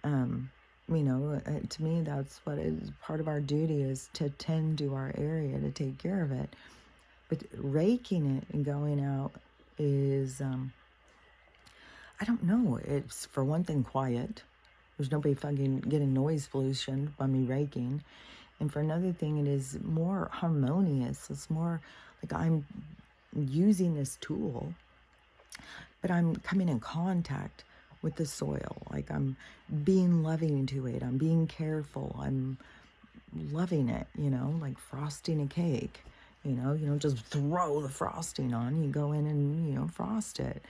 To me, that's what is part of our duty, is to tend to our area, to take care of it. But raking it and going out is, I don't know. It's, for one thing, quiet. There's nobody fucking getting noise pollution by me raking. And for another thing, it is more harmonious. It's more like I'm using this tool, but I'm coming in contact with the soil. Like, I'm being loving to it. I'm being careful. I'm loving it, like frosting a cake. You don't just throw the frosting on. You go in and, frost it.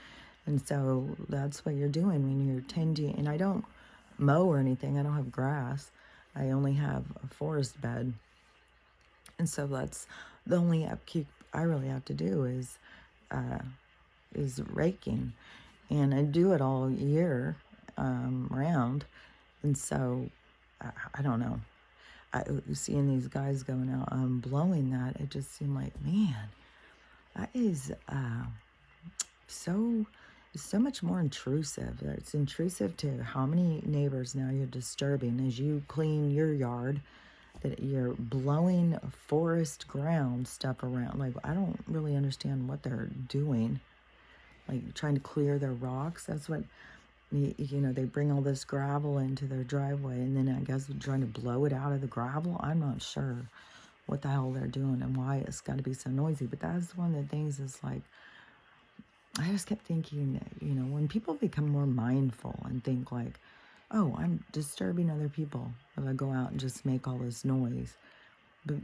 And so that's what you're doing when you're tending. And I don't mow or anything. I don't have grass. I only have a forest bed. And so that's the only upkeep I really have to do is raking. And I do it all year round. And so, I don't know. Seeing these guys going out blowing that, it just seemed like, man, that is so much more intrusive. It's intrusive to how many neighbors now you're disturbing as you clean your yard, that you're blowing forest ground stuff around. Like, I don't really understand what they're doing. Like, trying to clear their rocks. That's what, they bring all this gravel into their driveway, and then I guess trying to blow it out of the gravel. I'm not sure what the hell they're doing and why it's got to be so noisy. But that's one of the things is like, I just kept thinking that, when people become more mindful and think like, oh, I'm disturbing other people if I go out and just make all this noise. But,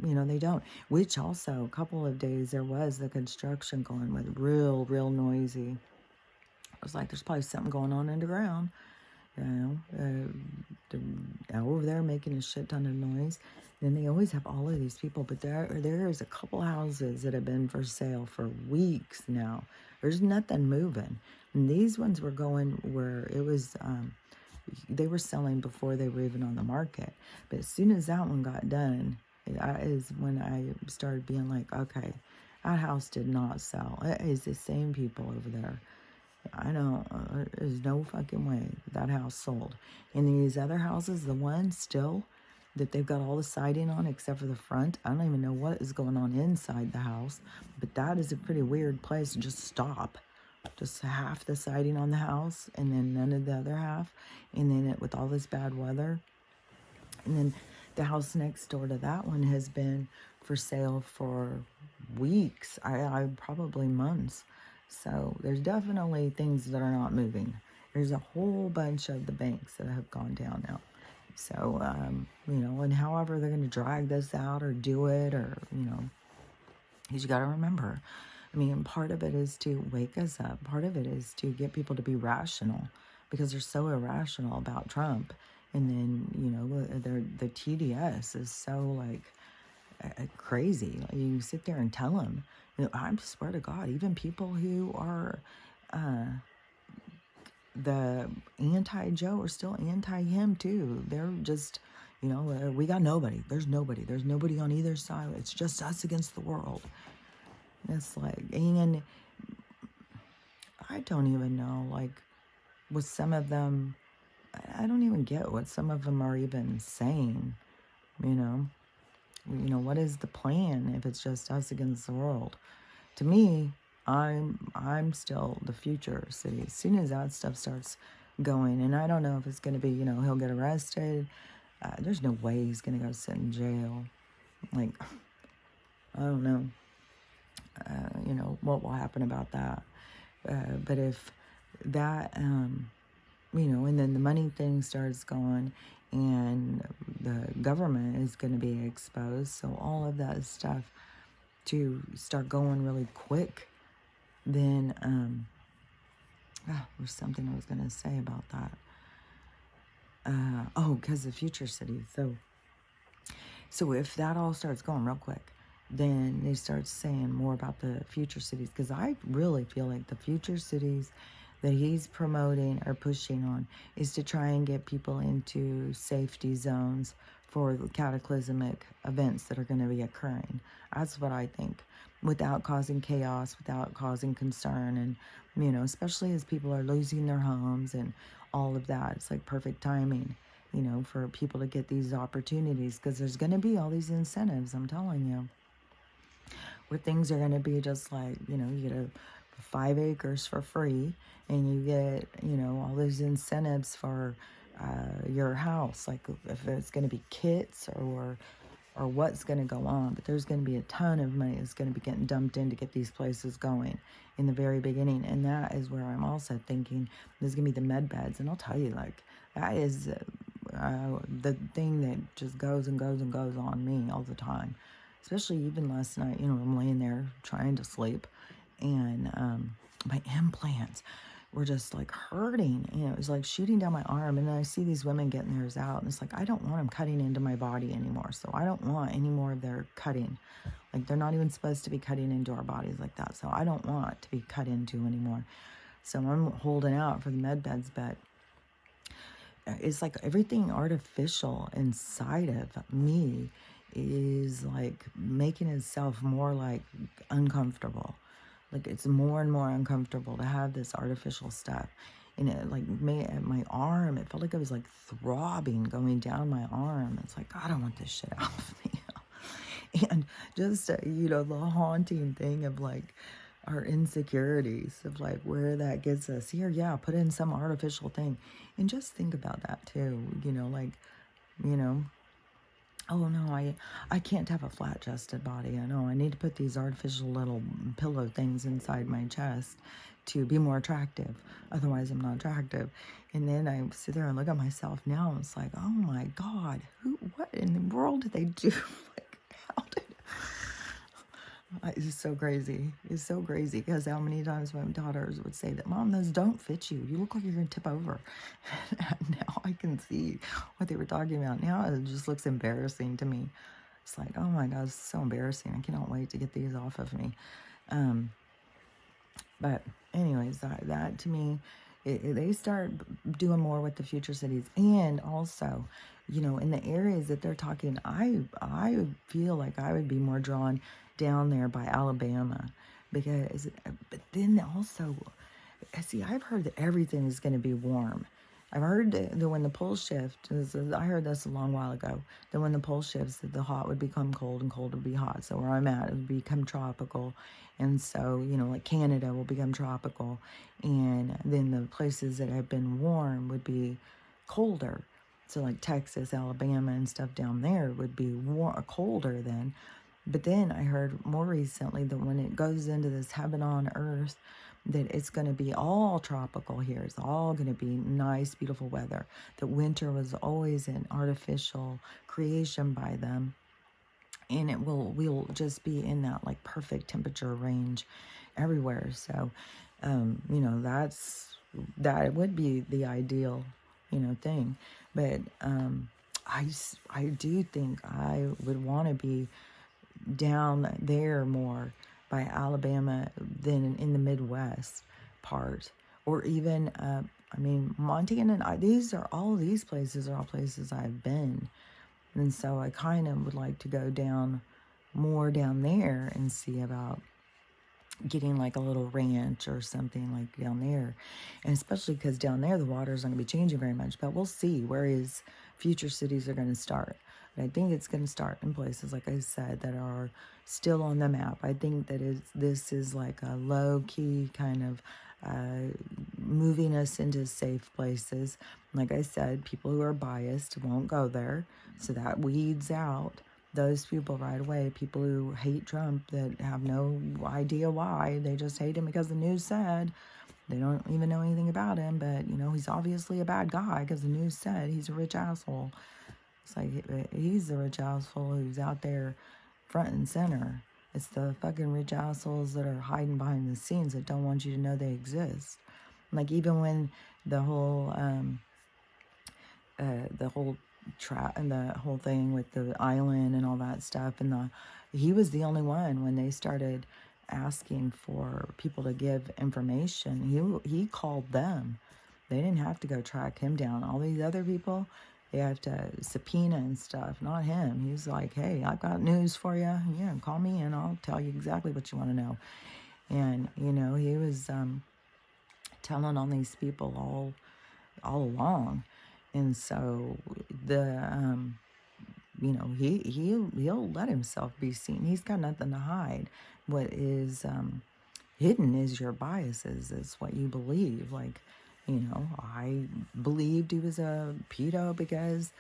they don't. Which also, a couple of days, there was the construction going with real noisy. I was like, there's probably something going on underground. you know, they're over there making a shit ton of noise. Then they always have all of these people, but there is a couple houses that have been for sale for weeks now. There's nothing moving. And these ones were going where it was, they were selling before they were even on the market. But as soon as that one got done, is when I started being like, okay, that house did not sell. It is the same people over there. I know, there's no fucking way that house sold. And these other houses, the one still that they've got all the siding on except for the front, I don't even know what is going on inside the house, but that is a pretty weird place to just stop. Just half the siding on the house and then none of the other half. And then it with all this bad weather. And then the house next door to that one has been for sale for weeks, I probably months. So there's definitely things that are not moving. There's a whole bunch of the banks that have gone down now. So, you know, and however they're going to drag this out or do it, or, you know, because you got to remember, I mean, part of it is to wake us up. Part of it is to get people to be rational, because they're so irrational about Trump. And then, you know, the TDS is so, like, crazy. Like, you sit there and tell them, you know, I swear to God, even people who are the anti-Joe are still anti-him too. They're just, you know, we got nobody. There's nobody. There's nobody on either side. It's just us against the world. And it's like, and I don't even know, like, with some of them, I don't even get what some of them are even saying, you know. You know, what is the plan if it's just us against the world? To me, I'm still the future city. As soon as that stuff starts going, and I don't know if it's going to be, you know, he'll get arrested. There's no way he's going to go sit in jail. Like, I don't know, you know, what will happen about that. But if that, you know, and then the money thing starts going, and the government is going to be exposed. So all of that stuff to start going really quick, then, there's something I was going to say about that. Because the future cities. So if that all starts going real quick, then they start saying more about the future cities. Because I really feel like the future cities that he's promoting or pushing on is to try and get people into safety zones for cataclysmic events that are going to be occurring. That's what I think, without causing chaos, without causing concern, and, you know, especially as people are losing their homes and all of that. It's like perfect timing, you know, for people to get these opportunities, because there's going to be all these incentives, I'm telling you, where things are going to be just like, you know, you get 5 acres for free, and you get, you know, all those incentives for your house, like if it's going to be kits or what's going to go on. But there's going to be a ton of money that's going to be getting dumped in to get these places going in the very beginning. And that is where I'm also thinking there's going to be the med beds. And I'll tell you, like, that is the thing that just goes and goes and goes on me all the time. Especially even last night, you know, I'm laying there trying to sleep, and my implants were just like hurting. You know, it was like shooting down my arm, and then I see these women getting theirs out, and it's like, I don't want them cutting into my body anymore. So I don't want any more of their cutting. Like, they're not even supposed to be cutting into our bodies like that. So I don't want to be cut into anymore. So I'm holding out for the med beds, but it's like everything artificial inside of me is like making itself more like uncomfortable. Like, it's more and more uncomfortable to have this artificial stuff. And it like made my arm, it felt like I was like throbbing going down my arm. It's like, I don't want this shit out of me. And just, you know, the haunting thing of like our insecurities of like where that gets us. Here, yeah, put in some artificial thing. And just think about that too. You know, like, you know, oh no, I can't have a flat-chested body. I know I need to put these artificial little pillow things inside my chest to be more attractive. Otherwise, I'm not attractive. And then I sit there and look at myself now, and it's like, oh my God, what in the world did they do? Like, how did, It's so crazy. It's so crazy because how many times my daughters would say that, Mom, those don't fit you. You look like you're going to tip over. Now I can see what they were talking about. Now it just looks embarrassing to me. It's like, oh my God, it's so embarrassing. I cannot wait to get these off of me. Um, but anyways, that to me, they start doing more with the future cities. And also, in the areas that they're talking, I feel like I would be more drawn down there by Alabama, because, but then also, see, I've heard that everything is going to be warm. I've heard that when the pole shift, I heard this a long while ago, that when the pole shifts, that the hot would become cold and cold would be hot. So where I'm at, it would become tropical. And so, like Canada will become tropical. And then the places that have been warm would be colder. So like Texas, Alabama, and stuff down there would be colder then. But then I heard more recently that when it goes into this heaven on earth, that it's going to be all tropical here. It's all going to be nice, beautiful weather. That winter was always an artificial creation by them. And we'll just be in that like perfect temperature range everywhere. So, that would be the ideal, thing. But I do think I would want to be down there more by Alabama than in the Midwest part, or even Montana. All these places are all places I've been, and so I kind of would like to go down more down there and see about getting like a little ranch or something like down there. And especially because down there the water isn't going to be changing very much, but we'll see where his future cities are going to start. But I think it's going to start in places, like I said, that are still on the map. I think that this is like a low-key kind of moving us into safe places. Like I said, people who are biased won't go there, so that weeds out those people right away. People who hate Trump that have no idea why. They just hate him because the news said. They don't even know anything about him, but he's obviously a bad guy because the news said he's a rich asshole. It's like he's the rich asshole who's out there front and center. It's the fucking rich assholes that are hiding behind the scenes that don't want you to know they exist. Like even when the whole and the whole thing with the island and all that stuff, and he was the only one when they started asking for people to give information. He called them. They didn't have to go track him down. All these other people, they have to subpoena and stuff, not him. He's like, hey, I've got news for you. Yeah, call me and I'll tell you exactly what you want to know. And he was telling on these people all along. And so he'll let himself be seen. He's got nothing to hide. What is hidden is your biases. It's what you believe. Like, I believed he was a pedo because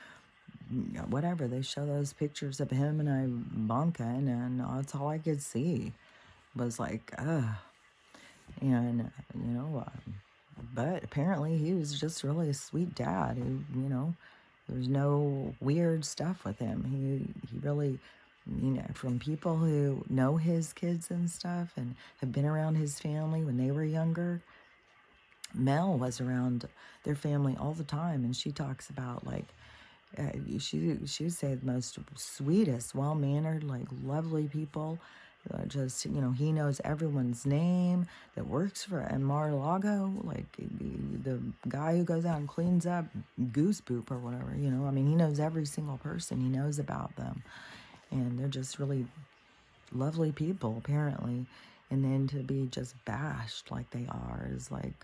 whatever, they show those pictures of him and Ivanka, and that's all I could see was like, ugh. And but apparently he was just really a sweet dad who, there's no weird stuff with him. He really, from people who know his kids and stuff and have been around his family when they were younger. Mel was around their family all the time, and she talks about like, she would say the most sweetest, well-mannered, like lovely people. Just, he knows everyone's name that works for Mar-a-Lago, like the guy who goes out and cleans up goose poop or whatever, he knows every single person. He knows about them. And they're just really lovely people, apparently. And then to be just bashed like they are is like,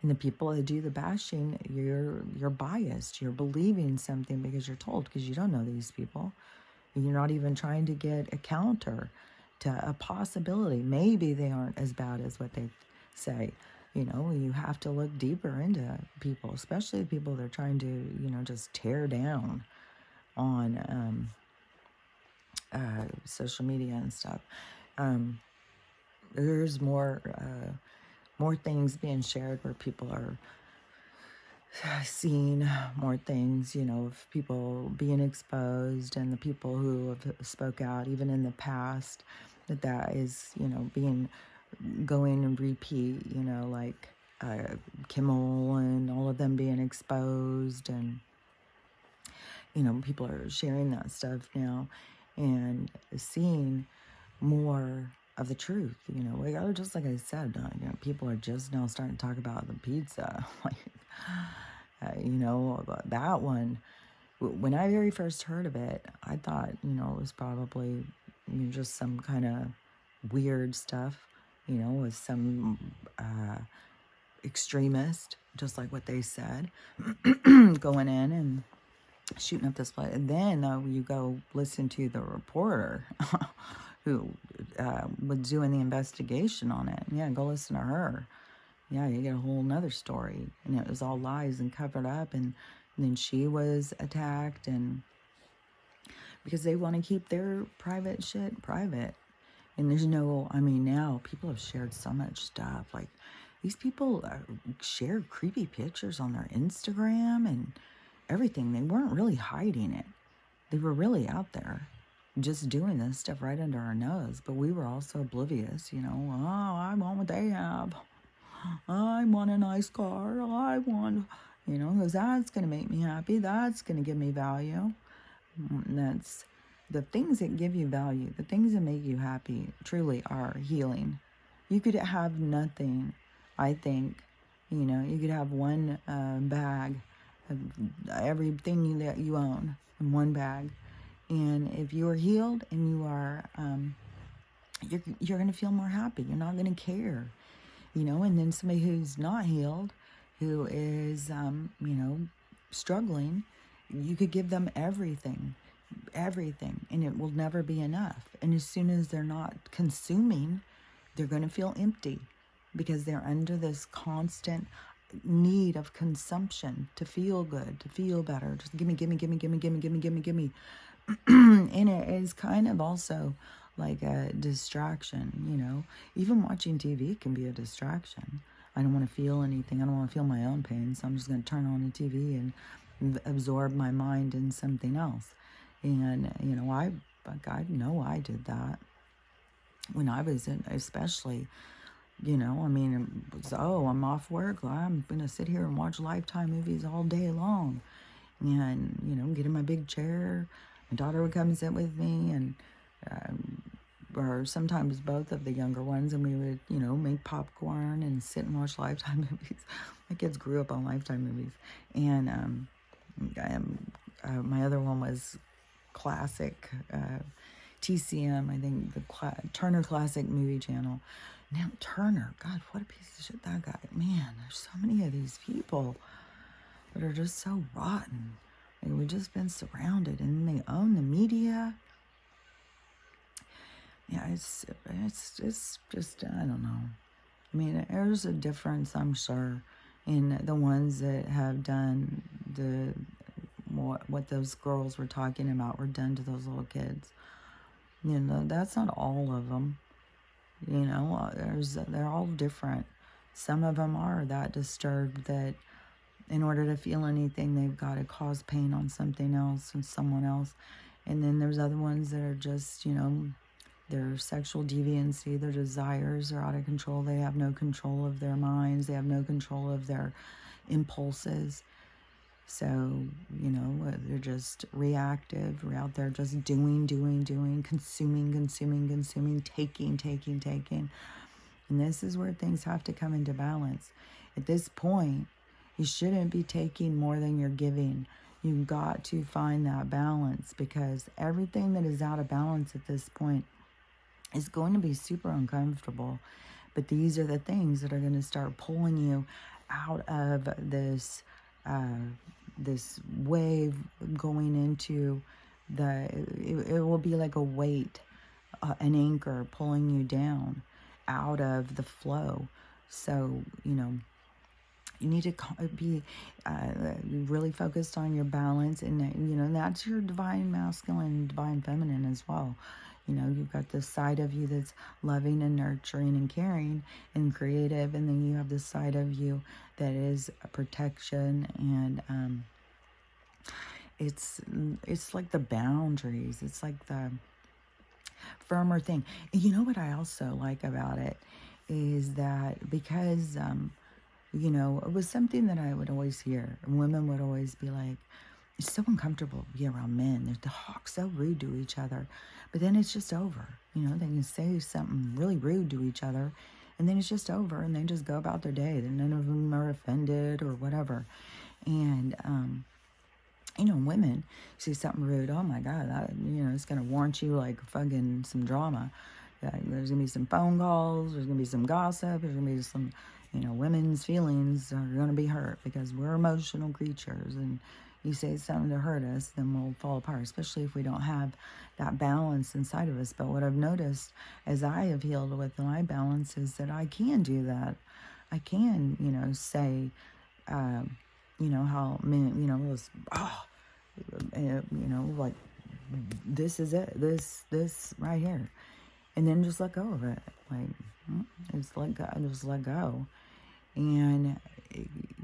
and the people that do the bashing, you're biased. You're believing something because you're told, because you don't know these people. You're not even trying to get a counter to a possibility. Maybe they aren't as bad as what they say. You have to look deeper into people, especially the people they're trying to, just tear down on social media and stuff. There's more things being shared where people are seen more things, of people being exposed, and the people who have spoke out, even in the past, that is, being going and repeat, like Kimmel and all of them being exposed, and people are sharing that stuff now and seeing more of the truth. Just like I said, people are just now starting to talk about the pizza. Like, that one. When I very first heard of it, I thought, it was probably just some kind of weird stuff, with some extremist, just like what they said, going in and shooting up this place. And then you go listen to the reporter who was doing the investigation on it. Yeah, go listen to her. Yeah, you get a whole nother story. And it was all lies and covered up. And then she was attacked. And because they want to keep their private shit private. And there's now people have shared so much stuff. Like, these people shared creepy pictures on their Instagram and everything. They weren't really hiding it. They were really out there just doing this stuff right under our nose. But we were also oblivious, oh, I want what they have. I want a nice car. I want, because that's going to make me happy. That's going to give me value. And that's the things that give you value, the things that make you happy, truly are healing. You could have nothing, I think. You could have one bag of everything that you own in one bag. And if you are healed and you are, you're going to feel more happy. You're not going to care, And then somebody who's not healed, who is, struggling, you could give them everything, and it will never be enough. And as soon as they're not consuming, they're going to feel empty because they're under this constant need of consumption to feel good, to feel better. Just gimme, gimme, gimme, gimme, gimme, gimme, gimme, gimme. And it is kind of also like a distraction, Even watching TV can be a distraction. I don't want to feel anything. I don't want to feel my own pain, so I'm just going to turn on the TV and absorb my mind in something else. And, I know I did that when I was in, especially, it was, I'm off work. I'm going to sit here and watch Lifetime movies all day long. And, get in my big chair. My daughter would come sit with me, and or sometimes both of the younger ones, and we would, make popcorn and sit and watch Lifetime movies. My kids grew up on Lifetime movies. And my other one was classic TCM, I think, the Turner Classic Movie Channel. Now, Turner, God, what a piece of shit that guy. Man, there's so many of these people that are just so rotten. Like, we've just been surrounded, and they own the media. Yeah, it's just, I don't know. I mean, there's a difference, I'm sure, in the ones that have done what those girls were talking about were done to those little kids. That's not all of them. They're all different. Some of them are that disturbed that in order to feel anything, they've got to cause pain on something else and someone else. And then there's other ones that are just, their sexual deviancy, their desires are out of control. They have no control of their minds. They have no control of their impulses. So, they're just reactive. We're out there just doing, consuming, taking. And this is where things have to come into balance. At this point, you shouldn't be taking more than you're giving. You've got to find that balance, because everything that is out of balance at this point is going to be super uncomfortable. But these are the things that are going to start pulling you out of this this wave going into it will be like a weight, an anchor pulling you down out of the flow. So, you need to be really focused on your balance, and that's your divine masculine, divine feminine as well. You know, you've got this side of you that's loving and nurturing and caring and creative, and then you have this side of you that is a protection, and it's like the boundaries. It's like the firmer thing. And you know what I also like about it is that because you know, it was something that I would always hear. Women would always be like, it's so uncomfortable to be around men. They're the hawks so rude to each other. But then it's just over. You know, they can say something really rude to each other, and then it's just over, and they just go about their day. And none of them are offended or whatever. And, you know, women see something rude, oh my God, that, you know, it's going to warrant you like fucking some drama. There's going to be some phone calls, there's going to be some gossip, there's going to be some, you know, women's feelings are going to be hurt because we're emotional creatures, and you say something to hurt us, then we'll fall apart, especially if we don't have that balance inside of us. But what I've noticed as I have healed with my balance is that I can do that. I can, you know, say, you know, how men, you know, was, you know, like, this is it, this right here. And then just let go of it. Like, just let go. And,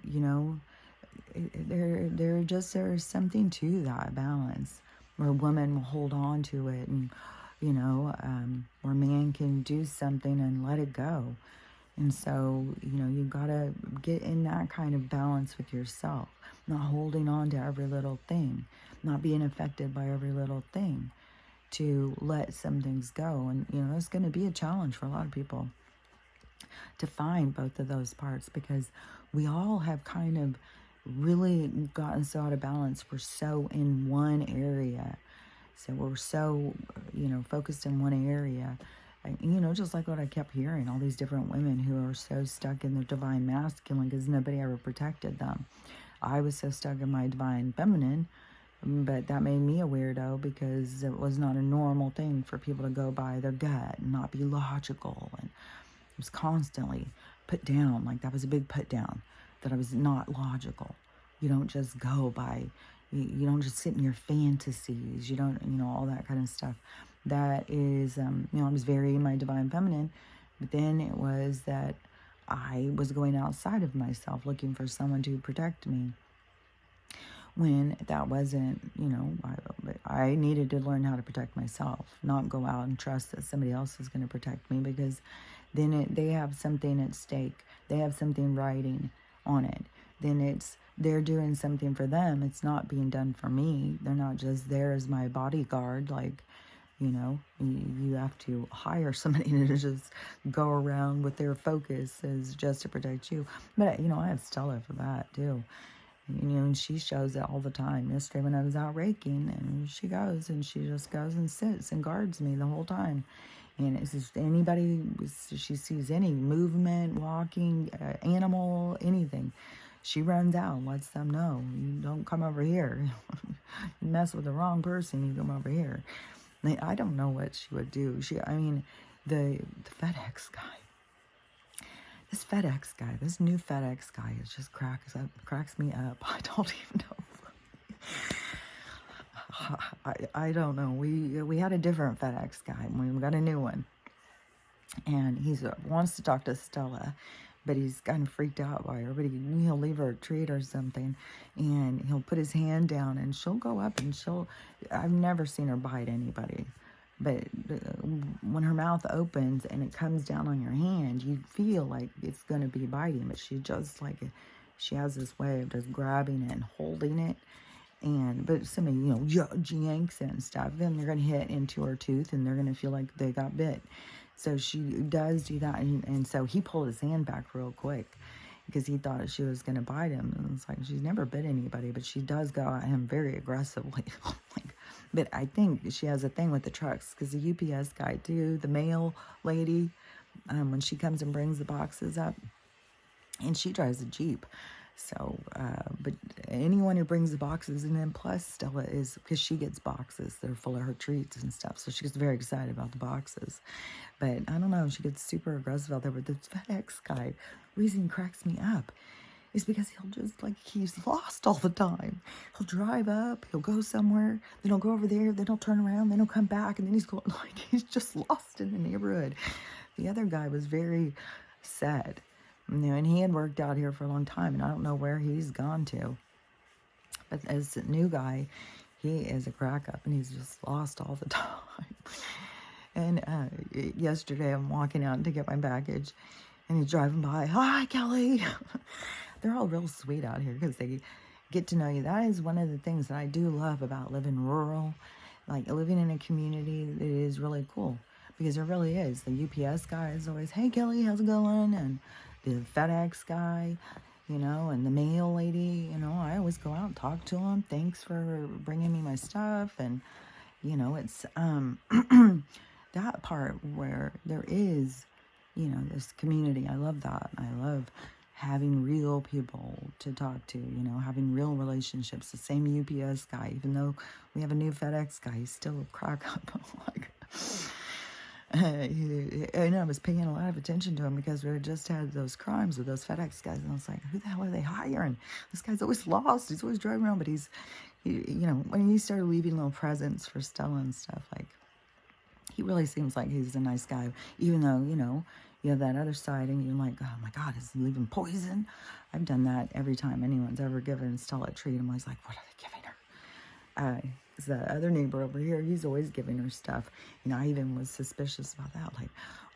you know, there's something to that balance where a woman will hold on to it, and, you know, where man can do something and let it go. And so, you know, you gotta get in that kind of balance with yourself, not holding on to every little thing, not being affected by every little thing, to let some things go. And, you know, it's going to be a challenge for a lot of people to find both of those parts, because we all have kind of really gotten so out of balance. We're so in one area. So we're so, you know, focused in one area. You know, just like what I kept hearing, all these different women who are so stuck in their divine masculine because nobody ever protected them. I was so stuck in my divine feminine, but that made me a weirdo because it was not a normal thing for people to go by their gut and not be logical. And it was constantly put down. Like, that was a big put down, that I was not logical. You don't just go by, you don't just sit in your fantasies. You don't, you know, all that kind of stuff. That is, you know, I was very in my divine feminine, but then it was that I was going outside of myself looking for someone to protect me, when that wasn't, you know, I needed to learn how to protect myself, not go out and trust that somebody else is going to protect me, because then they have something at stake. They have something riding on it. Then they're doing something for them. It's not being done for me. They're not just there as my bodyguard. Like, you know, you have to hire somebody to just go around with their focus as just to protect you. But, you know, I have Stella for that too. You know, and she shows it all the time. Yesterday when I was out raking, and she goes and she just goes and sits and guards me the whole time. And it's just anybody, she sees any movement, walking, animal, anything, she runs out and lets them know, you don't come over here. You mess with the wrong person, you come over here. Like, I don't know what she would do. I mean, the FedEx guy. This new FedEx guy, it just cracks me up. I don't even know. I don't know. We had a different FedEx guy, and we got a new one. And he wants to talk to Stella, but he's kind of freaked out by her. But he'll leave her a treat or something, and he'll put his hand down, and she'll go up, and I've never seen her bite anybody. But when her mouth opens and it comes down on your hand, you feel like it's going to be biting. But she has this way of just grabbing it and holding it. But somebody, you know, yanks it and stuff, then they're going to hit into her tooth and they're going to feel like they got bit. So she does do that. And so he pulled his hand back real quick because he thought she was going to bite him. And it's like, she's never bit anybody, but she does go at him very aggressively. But I think she has a thing with the trucks, because the UPS guy too, the mail lady, when she comes and brings the boxes up, and she drives a Jeep. So, but anyone who brings the boxes, and then plus Stella is, because she gets boxes that are full of her treats and stuff, so she gets very excited about the boxes. But I don't know, she gets super aggressive out there. But the FedEx guy, reason cracks me up is because he'll just, like, he's lost all the time. He'll drive up, he'll go somewhere, then he'll go over there, then he'll turn around, then he'll come back, and then he's going, like, he's just lost in the neighborhood. The other guy was very sad, and he had worked out here for a long time, and I don't know where he's gone to. But as a new guy, he is a crack up, and he's just lost all the time. And yesterday, I'm walking out to get my baggage, and he's driving by. Hi, Kelly. They're all real sweet out here because they get to know you. That is one of the things that I do love about living rural, like living in a community that is really cool, because there really is. The UPS guy is always, hey, Kelly, how's it going? And the FedEx guy, and the mail lady, I always go out and talk to them. Thanks for bringing me my stuff. And, it's that part where there is, this community. I love that. I love having real people to talk to, having real relationships. The same UPS guy, even though we have a new FedEx guy, he's still a crack up. Like, and I was paying a lot of attention to him because we just had those crimes with those FedEx guys, and I was like, who the hell are they hiring? This guy's always lost. He's always driving around, but when he started leaving little presents for Stella and stuff, like, he really seems like he's a nice guy, even though, you have that other side, and you're like, oh my God, is he leaving poison? I've done that every time anyone's ever given Stella a treat. I'm always like, what are they giving her? The other neighbor over here, he's always giving her stuff. I even was suspicious about that. Like,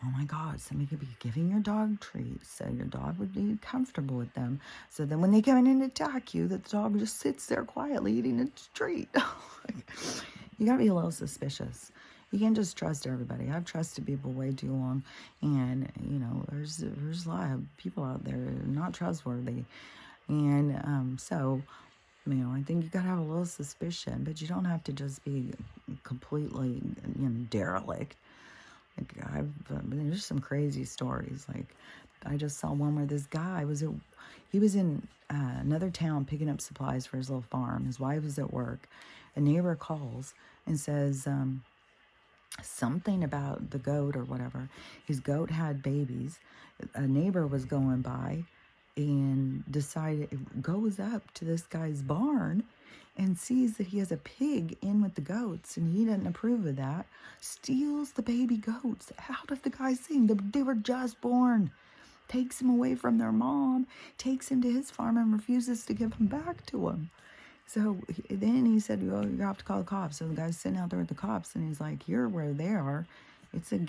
oh my God, somebody could be giving your dog treats, so your dog would be comfortable with them. So then when they come in and attack you, the dog just sits there quietly eating its treat. You gotta be a little suspicious. You can't just trust everybody. I've trusted people way too long, and there's a lot of people out there that are not trustworthy, and so I think you gotta have a little suspicion, but you don't have to just be completely derelict. Like, there's some crazy stories. Like, I just saw one where this guy he was in another town picking up supplies for his little farm. His wife was at work. A neighbor calls and says something about the goat or whatever. His goat had babies. A neighbor was going by and goes up to this guy's barn and sees that he has a pig in with the goats, and he doesn't approve of that. Steals the baby goats out of the guy's thing. They were just born. Takes him away from their mom, takes him to his farm, and refuses to give him back to him. So then he said, well, you have to call the cops. So the guy's sitting out there with the cops, and he's like, you're where they are. It's a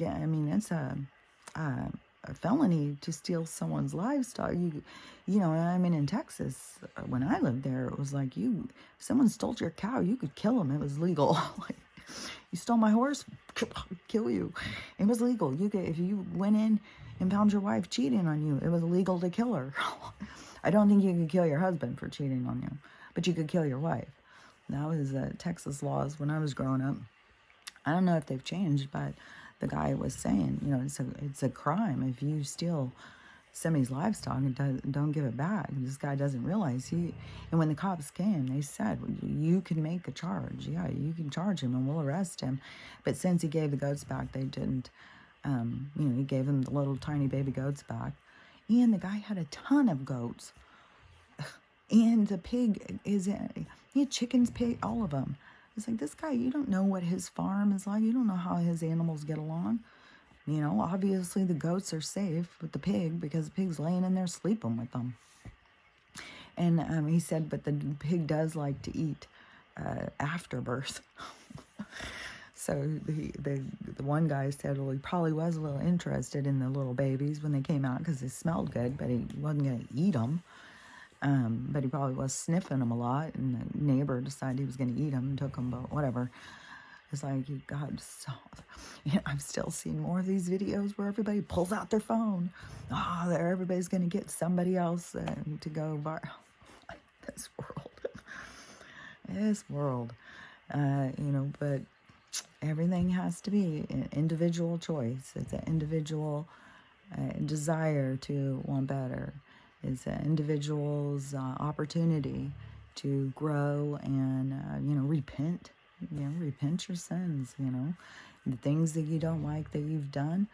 felony to steal someone's livestock. In Texas, when I lived there, it was like, if someone stole your cow, you could kill them. It was legal. Like, you stole my horse, kill you. It was legal. If you went in and found your wife cheating on you, it was illegal to kill her. I don't think you could kill your husband for cheating on you, but you could kill your wife. That was Texas laws when I was growing up. I don't know if they've changed, but the guy was saying, it's a crime if you steal somebody's livestock and don't give it back. And this guy doesn't realize and when the cops came, they said, well, you can make a charge. Yeah, you can charge him and we'll arrest him. But since he gave the goats back, they didn't. He gave him the little tiny baby goats back. And the guy had a ton of goats. And the pig he had chickens, pig, all of them. It's like, this guy, you don't know what his farm is like. You don't know how his animals get along. Obviously the goats are safe with the pig because the pig's laying in there sleeping with them. And he said, but the pig does like to eat after birth. So the one guy said, well, he probably was a little interested in the little babies when they came out because they smelled good, but he wasn't going to eat them. But he probably was sniffing them a lot, and the neighbor decided he was going to eat them and took them, but whatever. It's like, God, I'm still seeing more of these videos where everybody pulls out their phone. Everybody's going to get somebody else to go viral. This world, but everything has to be an individual choice. It's an individual desire to want better. It's an individual's opportunity to grow and, repent. Repent your sins, the things that you don't like that you've done,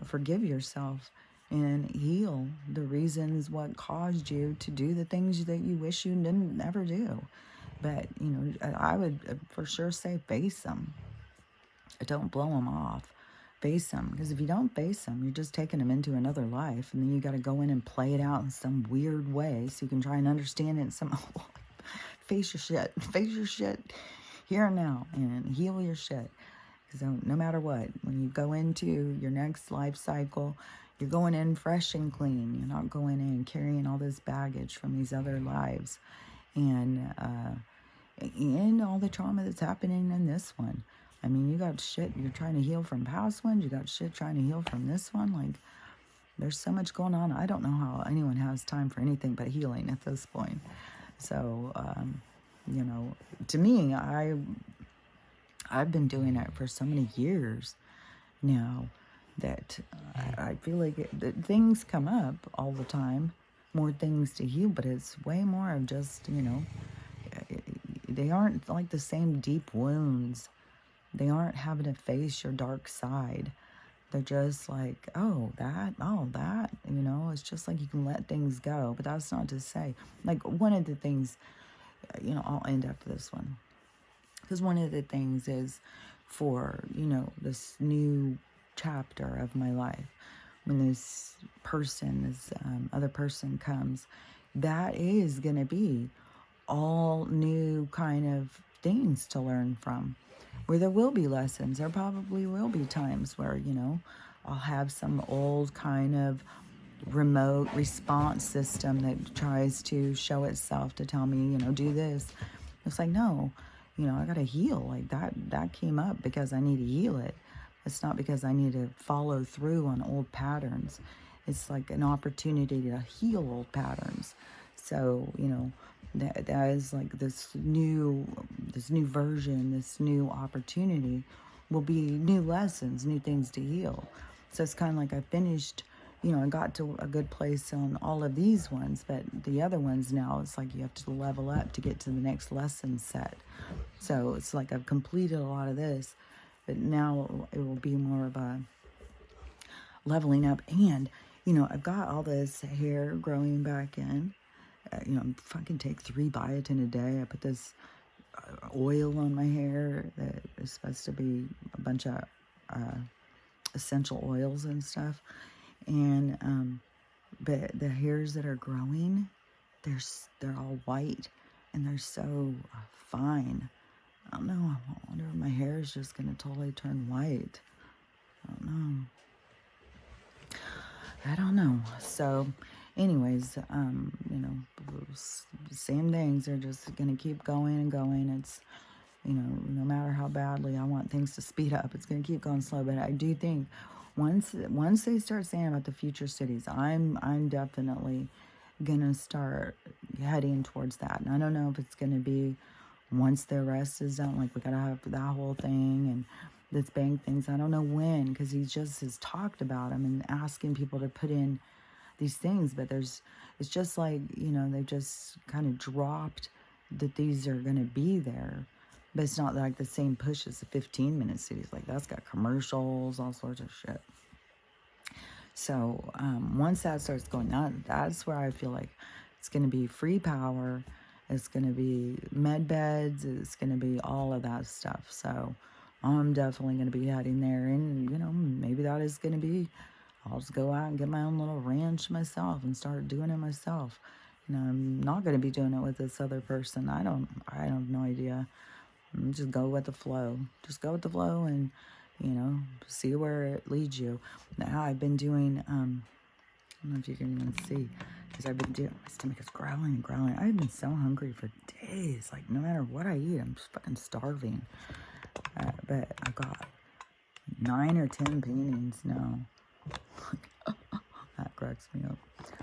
forgive yourself and heal the reasons what caused you to do the things that you wish you didn't ever do. But, you know, I would for sure say face them. Don't blow them off. Face them. Because if you don't face them, you're just taking them into another life. And then you got to go in and play it out in some weird way so you can try and understand it in some... Face your shit. Face your shit here and now. And heal your shit. So no matter what, when you go into your next life cycle, you're going in fresh and clean. You're not going in carrying all this baggage from these other lives. And all the trauma that's happening in this one. I mean, you got shit you're trying to heal from past ones. You got shit trying to heal from this one. Like, there's so much going on. I don't know how anyone has time for anything but healing at this point. So, you know, to me, I've been doing it for so many years now that I feel like that things come up all the time, more things to heal, but it's way more of just, you know, they aren't like the same deep wounds. They aren't having to face your dark side. They're just like, oh, that, you know, it's just like you can let things go. But that's not to say, like, one of the things, you know, I'll end after this one. Because one of the things is for, you know, this new chapter of my life, when this person, this other person comes, that is going to be all new kind of things to learn from, where there will be lessons. There probably will be times where, you know, I'll have some old kind of remote response system that tries to show itself to tell me, you know, do this. It's like, no, you know, I got to heal. Like that came up because I need to heal it. It's not because I need to follow through on old patterns. It's like an opportunity to heal old patterns. So, you know, that is like this new version, this new opportunity will be new lessons, new things to heal. So it's kind of like I finished, you know, I got to a good place on all of these ones, but the other ones now, it's like you have to level up to get to the next lesson set. So it's like I've completed a lot of this, but now it will be more of a leveling up. And, you know, I've got all this hair growing back in. You know, fucking take 3 biotin a day. I put this oil on my hair that is supposed to be a bunch of essential oils and stuff. And but the hairs that are growing, they're all white and they're so fine. I don't know. I wonder if my hair is just gonna totally turn white. I don't know. So, anyways, you know, same things. They're just gonna keep going and going. It's, you know, no matter how badly I want things to speed up, it's gonna keep going slow. But I do think once they start saying about the future cities, I'm definitely gonna start heading towards that. And I don't know if it's gonna be once the arrest is done, like we gotta have that whole thing and this bank things. I don't know when, because he just has talked about them and asking people to put in these things, but it's just like, you know, they've just kind of dropped that these are gonna be there. But it's not like the same push as the 15-minute cities. Like, that's got commercials, all sorts of shit. So once that starts going on, that's where I feel like it's going to be free power. It's going to be med beds. It's going to be all of that stuff. So I'm definitely going to be heading there. And, you know, maybe that is going to be, I'll just go out and get my own little ranch myself and start doing it myself. You know, I'm not going to be doing it with this other person. I have no idea. Just go with the flow. Just go with the flow and, you know, see where it leads you. Now I've been doing, I don't know if you can even see, because I've been doing, my stomach is growling and growling. I've been so hungry for days. Like, no matter what I eat, I'm just fucking starving. But I got 9 or 10 paintings now. That cracks me up.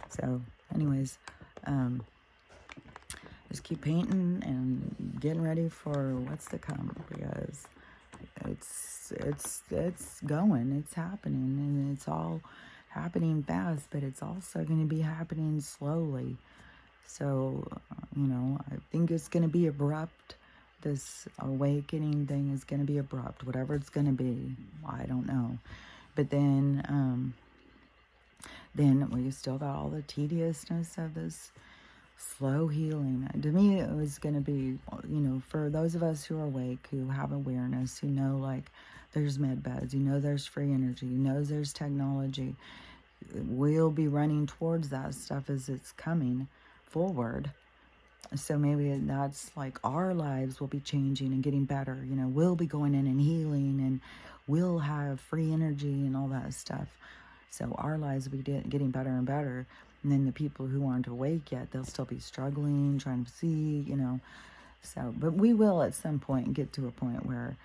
So, anyways, just keep painting and getting ready for what's to come, because it's going, it's happening, and it's all happening fast, but it's also going to be happening slowly. So, you know, I think it's going to be abrupt. This awakening thing is going to be abrupt, whatever it's going to be. I don't know. But then then we still got all the tediousness of this slow healing. To me, it was going to be, for those of us who are awake, who have awareness, who know, like, there's med beds, there's free energy, there's technology, we'll be running towards that stuff as it's coming forward. So maybe that's like our lives will be changing and getting better. We'll be going in and healing, and we'll have free energy and all that stuff. So our lives will be getting better and better. And then the people who aren't awake yet, they'll still be struggling, trying to see, So, but we will at some point get to a point where,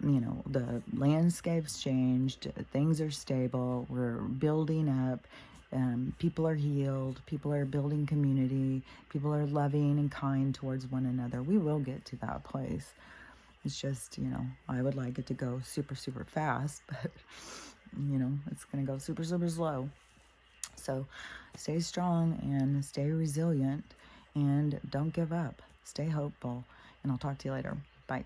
the landscape's changed, things are stable, we're building up, people are healed, people are building community, people are loving and kind towards one another. We will get to that place. It's just, I would like it to go super, super fast, but, it's going to go super, super slow. So stay strong and stay resilient, and don't give up. Stay hopeful, and I'll talk to you later. Bye.